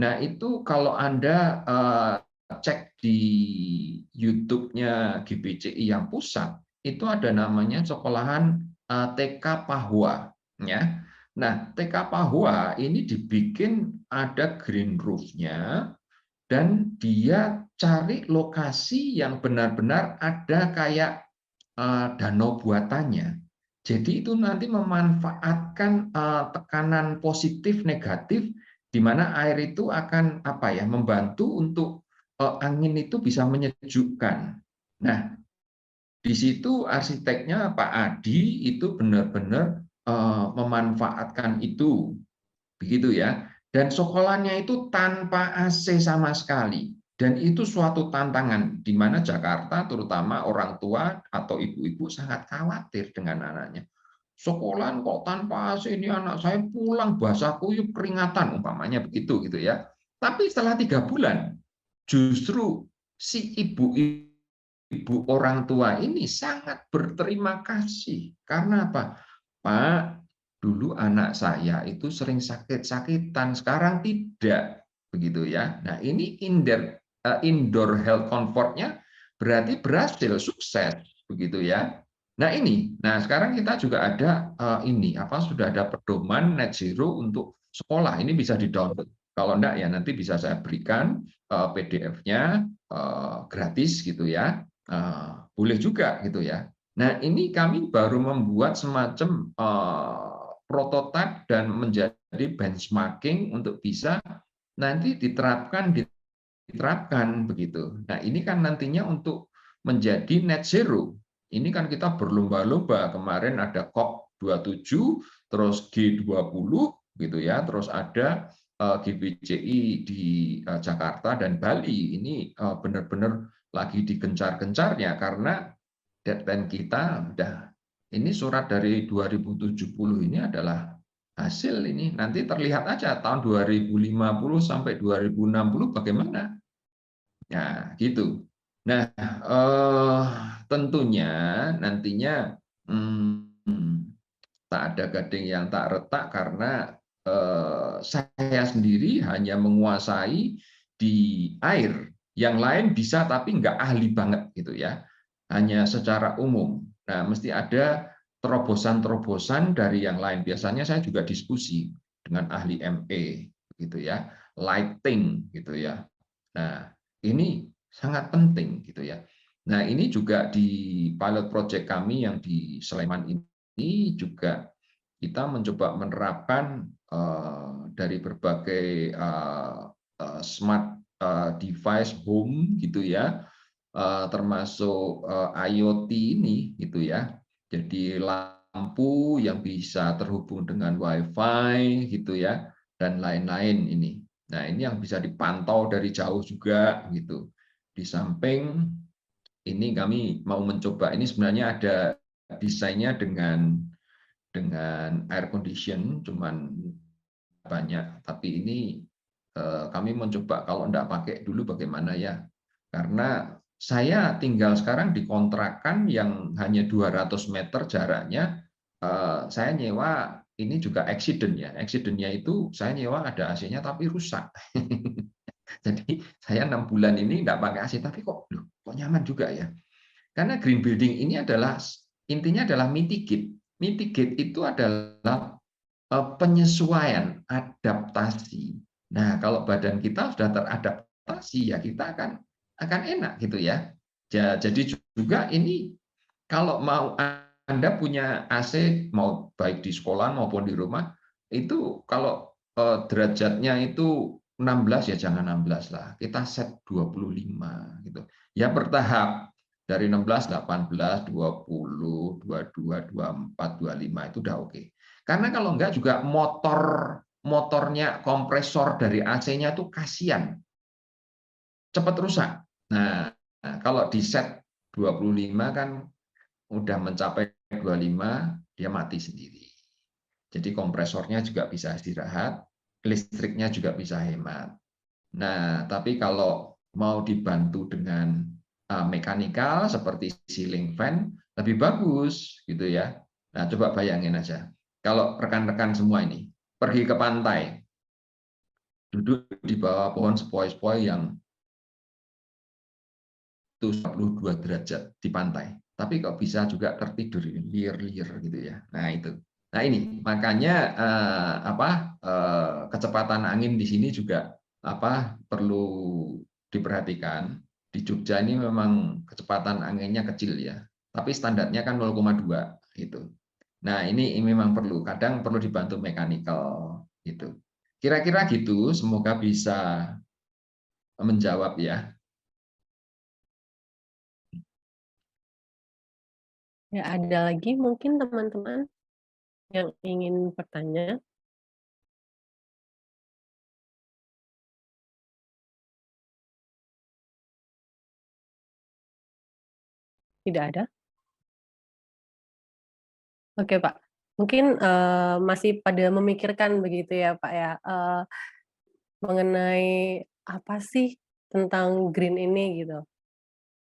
Nah itu kalau Anda cek di YouTube-nya GBCI yang pusat itu ada namanya sekolahan TK Pahwa ya. Nah, TK Pahwa ini dibikin ada green roof-nya dan dia cari lokasi yang benar-benar ada kayak danau buatannya. Jadi itu nanti memanfaatkan tekanan positif negatif di mana air itu akan apa ya membantu untuk angin itu bisa menyejukkan. Nah, di situ arsiteknya Pak Adi itu benar-benar memanfaatkan itu, begitu ya. Dan sekolahnya itu tanpa AC sama sekali. Dan itu suatu tantangan di mana Jakarta terutama orang tua atau ibu-ibu sangat khawatir dengan anaknya. Sekolahan kok tanpa AC, ini anak saya pulang basah kuyup keringatan umpamanya begitu gitu ya. Tapi setelah 3 bulan justru si ibu orang tua ini sangat berterima kasih. Karena apa? Pak, dulu anak saya itu sering sakit-sakitan, sekarang tidak. Begitu ya. Nah, ini indoor health comfort-nya berarti berhasil, sukses. Begitu ya. Nah, sekarang kita juga ada sudah ada pedoman net zero untuk sekolah. Ini bisa di-download. Kalau enggak ya nanti bisa saya berikan PDF-nya gratis gitu ya. Boleh juga gitu ya. Nah, ini kami baru membuat semacam prototipe dan menjadi benchmarking untuk bisa nanti diterapkan begitu. Nah, ini kan nantinya untuk menjadi net zero. Ini kan kita berlomba-lomba. Kemarin ada COP27, terus G20 gitu ya, terus ada GBCI di Jakarta dan Bali. Ini benar-benar lagi digencar-gencarnya karena deadline kita udah ini surat dari 2070 ini adalah hasil ini. Nanti terlihat aja tahun 2050 sampai 2060 bagaimana. Nah, gitu. Nah, tentunya nantinya tak ada gading yang tak retak karena saya sendiri hanya menguasai di air. Yang lain bisa tapi nggak ahli banget gitu ya. Hanya secara umum. Nah, mesti ada terobosan-terobosan dari yang lain. Biasanya saya juga diskusi dengan ahli ME gitu ya, lighting gitu ya. Nah, ini sangat penting gitu ya. Nah, ini juga di pilot project kami yang di Sleman ini juga kita mencoba menerapkan dari berbagai smart device home gitu ya, termasuk IoT ini gitu ya. Jadi lampu yang bisa terhubung dengan WiFi gitu ya, dan lain-lain ini. Nah, ini yang bisa dipantau dari jauh juga gitu. Di samping ini kami mau mencoba, ini sebenarnya ada desainnya dengan air condition, cuman banyak, tapi ini kami mencoba kalau enggak pakai dulu bagaimana ya. Karena saya tinggal sekarang di kontrakan yang hanya 200 meter jaraknya, saya nyewa ini juga accident ya. Accident-nya itu saya nyewa ada AC-nya tapi rusak. Jadi saya 6 bulan ini enggak pakai AC, tapi kok nyaman juga ya. Karena green building ini adalah intinya adalah mitigate. Mitigate itu adalah penyesuaian, adaptasi. Nah, kalau badan kita sudah teradaptasi, ya kita akan enak gitu ya. Jadi juga ini kalau mau Anda punya AC, mau baik di sekolah maupun di rumah, itu kalau derajatnya itu 16 ya jangan 16 lah. Kita set 25 gitu. Ya bertahap dari 16, 18, 20, 22, 24, 25 itu udah oke. Karena kalau enggak juga motornya kompresor dari AC-nya itu kasihan, cepat rusak. Nah, kalau di set 25 kan udah mencapai 25, dia mati sendiri. Jadi kompresornya juga bisa istirahat, listriknya juga bisa hemat. Nah, tapi kalau mau dibantu dengan mekanikal seperti ceiling fan lebih bagus gitu ya. Nah, coba bayangin aja. Kalau rekan-rekan semua ini pergi ke pantai, duduk di bawah pohon sepoi-sepoi yang itu 42 derajat di pantai. Tapi kok bisa juga tertidur liar-liar gitu ya. Nah, itu. Nah, ini makanya kecepatan angin di sini juga perlu diperhatikan. Di Jogja ini memang kecepatan anginnya kecil ya. Tapi standarnya kan 0,2 gitu. Nah, ini memang kadang perlu dibantu mekanikal gitu. Kira-kira gitu, semoga bisa menjawab ya. Ya, ada lagi mungkin teman-teman yang ingin bertanya. Tidak ada? Oke, Pak. Mungkin masih pada memikirkan begitu ya, Pak ya, mengenai apa sih tentang green ini gitu.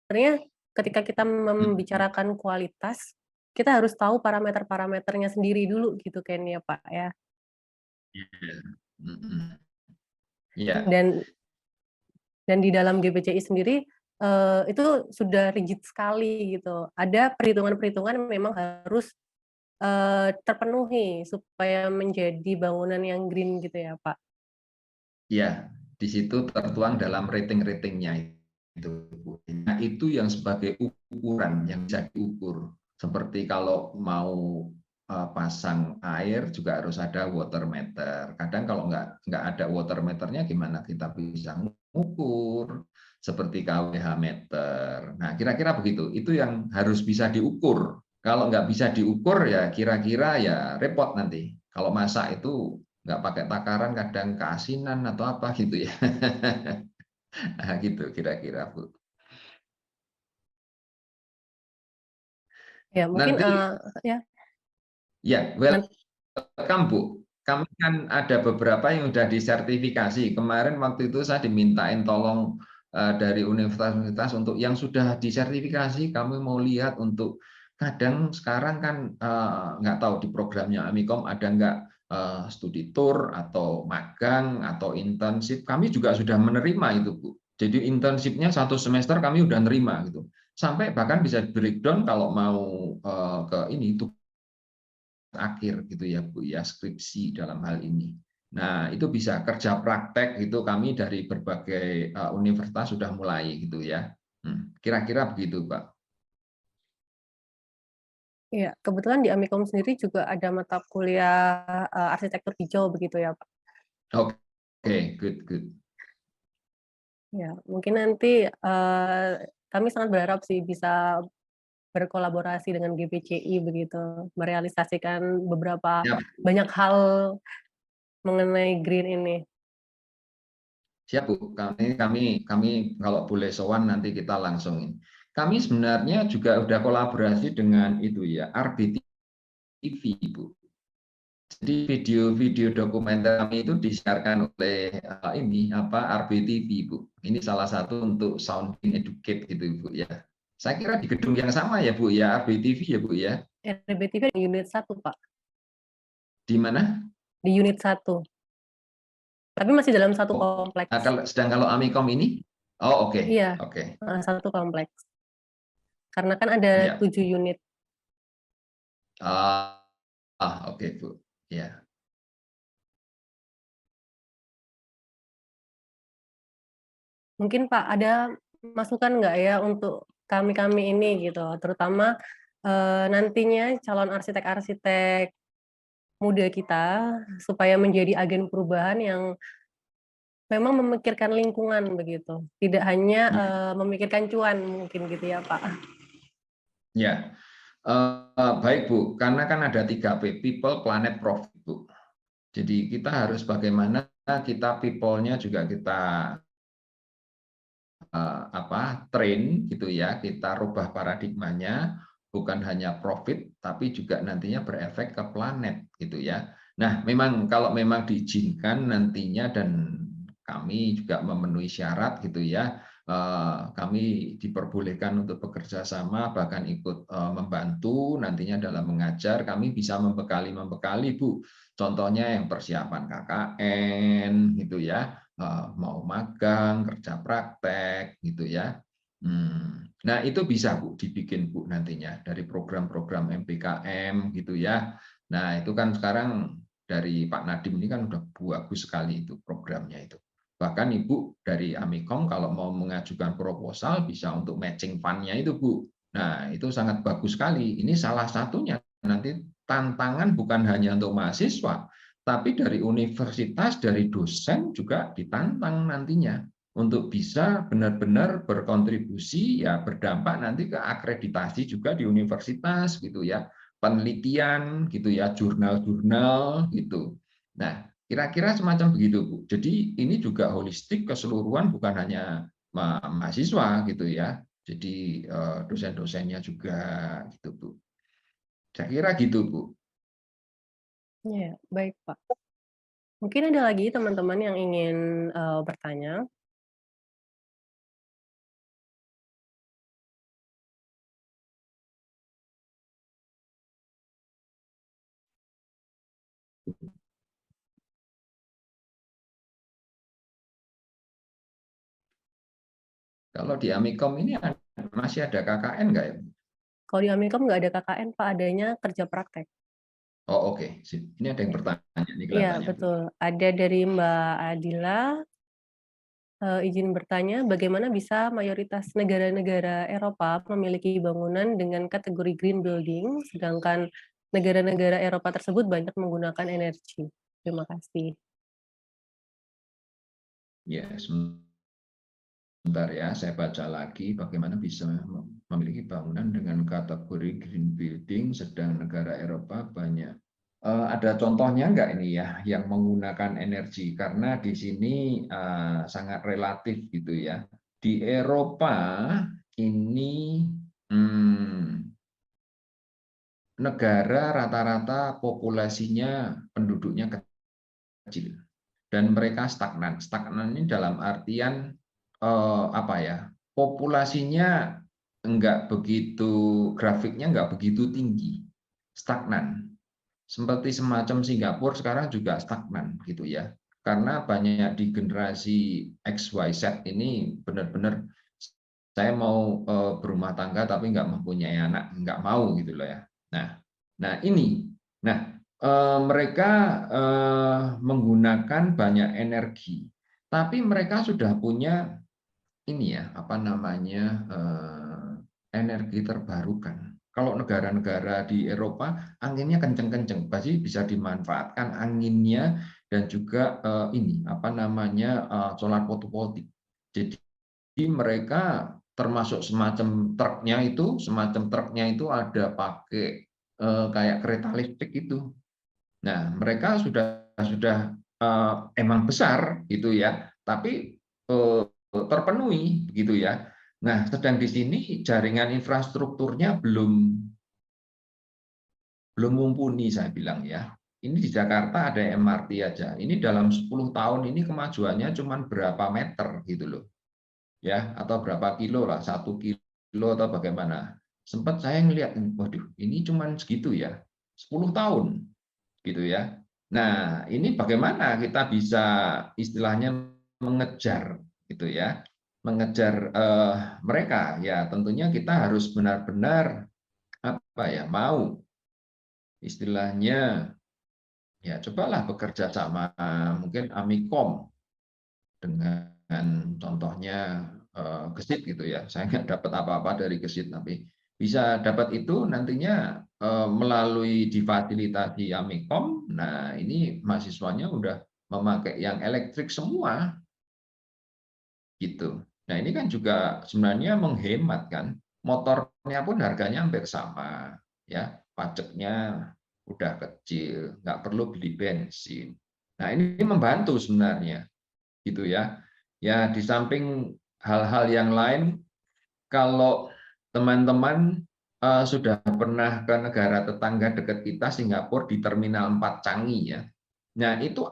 Sebenarnya ketika kita membicarakan kualitas, kita harus tahu parameter-parameternya sendiri dulu gitu kan ya, Pak ya. Iya. Dan di dalam GBCI sendiri itu sudah rigid sekali gitu. Ada perhitungan-perhitungan yang memang harus terpenuhi supaya menjadi bangunan yang green gitu ya, Pak? Ya, di situ tertuang dalam rating-ratingnya itu. Nah, itu yang sebagai ukuran yang bisa diukur. Seperti kalau mau pasang air juga harus ada water meter. Kadang kalau nggak ada water meternya gimana kita bisa mengukur seperti kWh meter. Nah, kira-kira begitu. Itu yang harus bisa diukur. Kalau nggak bisa diukur ya kira-kira ya repot nanti. Kalau masak itu nggak pakai takaran kadang keasinan atau apa gitu ya. Nah, gitu kira-kira Bu. Ya mungkin Nanti, ya welcome Bu. Kami kan ada beberapa yang sudah disertifikasi. Kemarin waktu itu saya dimintain tolong dari universitas untuk yang sudah disertifikasi. Kami mau lihat untuk kadang sekarang kan nggak tahu di programnya Amikom ada nggak studi tour atau magang atau internship. Kami juga sudah menerima itu Bu. Jadi internshipnya 1 semester kami udah nerima gitu. Sampai bahkan bisa breakdown kalau mau ke ini itu akhir gitu ya Bu ya, skripsi dalam hal ini. Nah, itu bisa kerja praktek itu kami dari berbagai universitas sudah mulai gitu ya. Kira-kira begitu, Pak. Iya, kebetulan di Amikom sendiri juga ada mata kuliah arsitektur hijau begitu ya, Pak. Oke, good. Ya, mungkin nanti kami sangat berharap sih bisa berkolaborasi dengan GPCI begitu, merealisasikan beberapa Siap, banyak hal mengenai green ini. siap Bu. Kami kalau boleh sowan nanti kita langsung ini. Kami sebenarnya juga udah kolaborasi dengan itu ya, RBTV, Bu. Jadi video-video dokumenter kami itu disiarkan oleh ini RBTV, Bu. Ini salah satu untuk sounding educate gitu, Bu ya. Saya kira di gedung yang sama ya, Bu ya, RBTV ya, Bu ya. RBTV di unit 1, Pak. Di mana? Di unit 1. Tapi masih dalam satu Oh, kompleks. kalau Amikom ini? Oh, oke. Iya, Oke. satu kompleks. Karena kan ada Ya. 7 unit. Oke, Bu. Ya. Mungkin Pak ada masukan nggak ya untuk kami-kami ini gitu, terutama nantinya calon arsitek-arsitek muda kita supaya menjadi agen perubahan yang memang memikirkan lingkungan begitu, tidak hanya memikirkan cuan mungkin gitu ya Pak. Ya, baik Bu, karena kan ada 3P, people, planet, profit, Bu. Jadi kita harus bagaimana kita people-nya juga kita train gitu ya, kita rubah paradigmanya, bukan hanya profit, tapi juga nantinya berefek ke planet gitu ya. Nah, memang kalau memang diizinkan nantinya dan kami juga memenuhi syarat gitu ya, kami diperbolehkan untuk bekerja sama, bahkan ikut membantu nantinya dalam mengajar, kami bisa membekali Bu. Contohnya yang persiapan KKN gitu ya, mau magang, kerja praktek gitu ya. Nah, itu bisa Bu dibikin Bu nantinya dari program-program MPKM gitu ya. Nah, itu kan sekarang dari Pak Nadiem ini kan udah bagus sekali itu programnya itu. Bahkan Ibu dari Amikom kalau mau mengajukan proposal bisa untuk matching fund-nya itu Bu. Nah, itu sangat bagus sekali. Ini salah satunya nanti tantangan bukan hanya untuk mahasiswa, tapi dari universitas, dari dosen juga ditantang nantinya untuk bisa benar-benar berkontribusi ya berdampak nanti ke akreditasi juga di universitas gitu ya, penelitian gitu ya, jurnal-jurnal gitu. Nah, kira-kira semacam begitu Bu. Jadi ini juga holistik keseluruhan bukan hanya mahasiswa gitu ya. Jadi dosen-dosennya juga gitu Bu. Saya kira gitu Bu. Ya, baik Pak. Mungkin ada lagi teman-teman yang ingin bertanya. Kalau di Amikom ini masih ada KKN nggak ya? Kalau di Amikom nggak ada KKN Pak, adanya kerja praktek. Oh oke. Ini ada yang bertanya nih Iya kelihatannya. betul. Ada dari Mbak Adila. Izin bertanya, bagaimana bisa mayoritas negara-negara Eropa memiliki bangunan dengan kategori green building, sedangkan negara-negara Eropa tersebut banyak menggunakan energi? Terima kasih. Ya, sebentar ya, saya baca lagi bagaimana bisa memiliki bangunan dengan kategori green building, sedang negara Eropa banyak. Ada contohnya enggak ini ya, yang menggunakan energi? Karena di sini sangat relatif gitu ya. Di Eropa ini negara rata-rata populasinya penduduknya kecil dan mereka stagnan. Stagnan ini dalam artian populasinya enggak begitu, grafiknya enggak begitu tinggi, stagnan. Seperti semacam Singapura sekarang juga stagnan gitu ya. Karena banyak di generasi XYZ ini benar-benar saya mau berumah tangga tapi nggak mempunyai anak, nggak mau gitu loh ya. Nah ini, mereka menggunakan banyak energi, tapi mereka sudah punya ini ya, apa namanya, energi terbarukan. Kalau negara-negara di Eropa anginnya kenceng-kenceng, pasti bisa dimanfaatkan anginnya dan juga ini apa namanya solar fotovoltaik. Jadi mereka termasuk semacam truknya itu ada pakai kayak kereta listrik itu. Nah, mereka sudah emang besar gitu ya, tapi terpenuhi begitu ya. Nah, sedang di sini jaringan infrastrukturnya belum mumpuni saya bilang ya. Ini di Jakarta ada MRT aja. Ini dalam 10 tahun ini kemajuannya cuma berapa meter gitu loh. Ya, atau berapa kilo lah, 1 kilo atau bagaimana. Sempat saya ngelihat, waduh, ini cuma segitu ya. 10 tahun gitu ya. Nah, ini bagaimana kita bisa istilahnya mengejar gitu ya. Mengejar mereka ya, tentunya kita harus benar-benar apa ya, mau istilahnya ya cobalah bekerja sama mungkin Amikom dengan contohnya Gesit gitu ya. Saya nggak dapat apa-apa dari Gesit, tapi bisa dapat itu nantinya melalui difasilitasi Amikom. Nah, ini mahasiswanya udah memakai yang elektrik semua gitu. Nah, ini kan juga sebenarnya menghemat kan. Motornya pun harganya hampir sama ya. Pajaknya udah kecil, nggak perlu beli bensin. Nah, ini membantu sebenarnya gitu ya. Ya, di samping hal-hal yang lain, kalau teman-teman sudah pernah ke negara tetangga dekat kita, Singapura, di Terminal 4 Changi ya. Nah, itu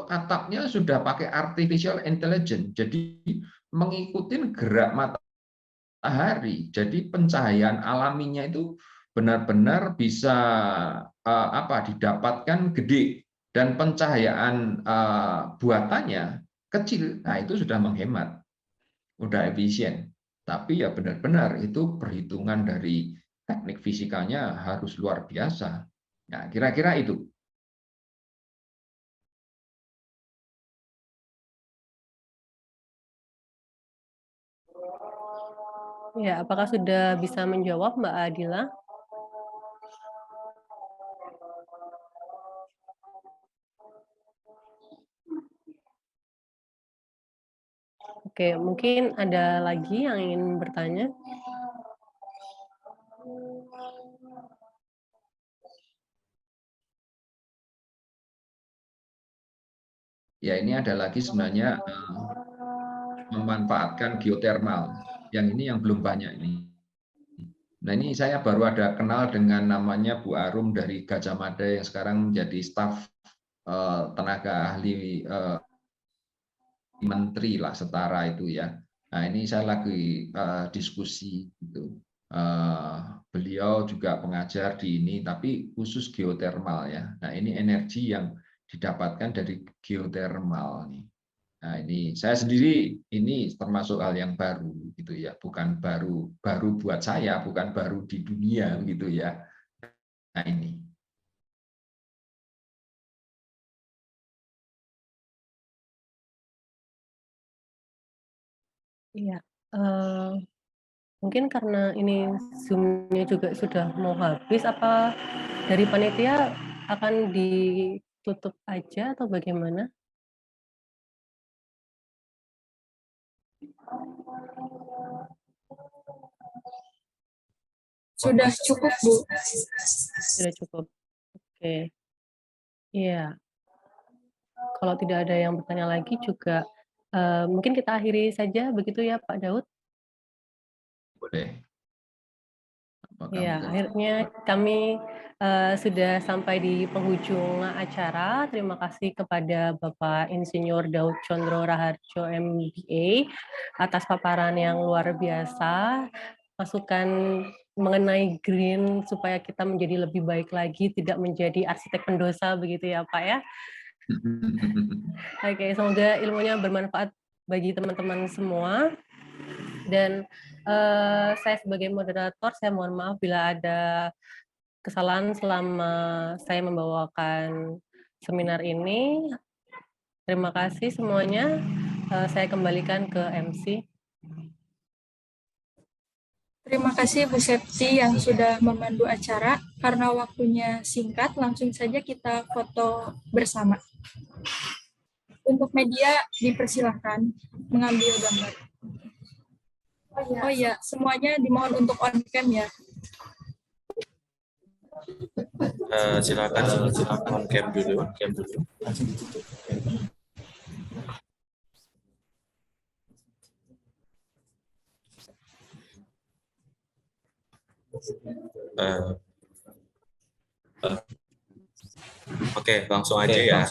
atapnya sudah pakai artificial intelligence. Jadi mengikuti gerak matahari. Jadi pencahayaan alaminya itu benar-benar bisa didapatkan gede, dan pencahayaan buatannya kecil. Nah, itu sudah menghemat, udah efisien. Tapi ya benar-benar itu perhitungan dari teknik fisikanya harus luar biasa. Nah, kira-kira itu. Ya, apakah sudah bisa menjawab Mbak Adila? Oke, mungkin ada lagi yang ingin bertanya. Ya, ini ada lagi sebenarnya memanfaatkan geothermal. Yang ini yang belum banyak ini. Nah, ini saya baru ada kenal dengan namanya Bu Arum dari Gajah Mada yang sekarang menjadi staf tenaga ahli menteri lah setara itu ya. Nah, ini saya lagi diskusi gitu. Beliau juga pengajar di ini, tapi khusus geothermal ya. Nah, ini energi yang didapatkan dari geothermal nih. Nah, ini saya sendiri ini termasuk hal yang baru gitu ya, bukan baru buat saya, bukan baru di dunia gitu ya. Nah, ini. Iya, mungkin karena ini Zoom-nya juga sudah mau habis, apa dari panitia akan ditutup aja atau bagaimana? Sudah cukup, Bu. Sudah cukup. Oke. Iya. Kalau tidak ada yang bertanya lagi juga, mungkin kita akhiri saja begitu ya Pak Daud? Boleh. Ya, akhirnya kami sudah sampai di penghujung acara. Terima kasih kepada Bapak Insinyur Daud Condro Raharjo MBA atas paparan yang luar biasa, masukan mengenai green supaya kita menjadi lebih baik lagi, tidak menjadi arsitek pendosa begitu ya Pak ya. Oke, semoga ilmunya bermanfaat bagi teman-teman semua. Dan saya sebagai moderator, saya mohon maaf bila ada kesalahan selama saya membawakan seminar ini. Terima kasih semuanya. Saya kembalikan ke MC. Terima kasih Bu Septi yang sudah memandu acara. Karena waktunya singkat, langsung saja kita foto bersama. Untuk media dipersilahkan mengambil gambar. Oh iya, semuanya dimohon untuk on cam ya. Silakan on cam dulu. Oke, langsung aja ya.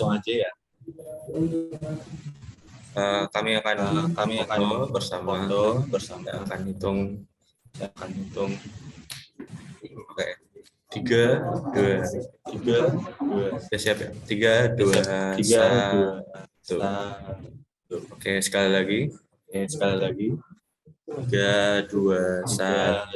Kami akan foto bersama. Akan hitung. Oke. 3, 2, 1. Ya, siap ya. 3, 2, 1. Oke, sekali lagi. 3, 2, 1.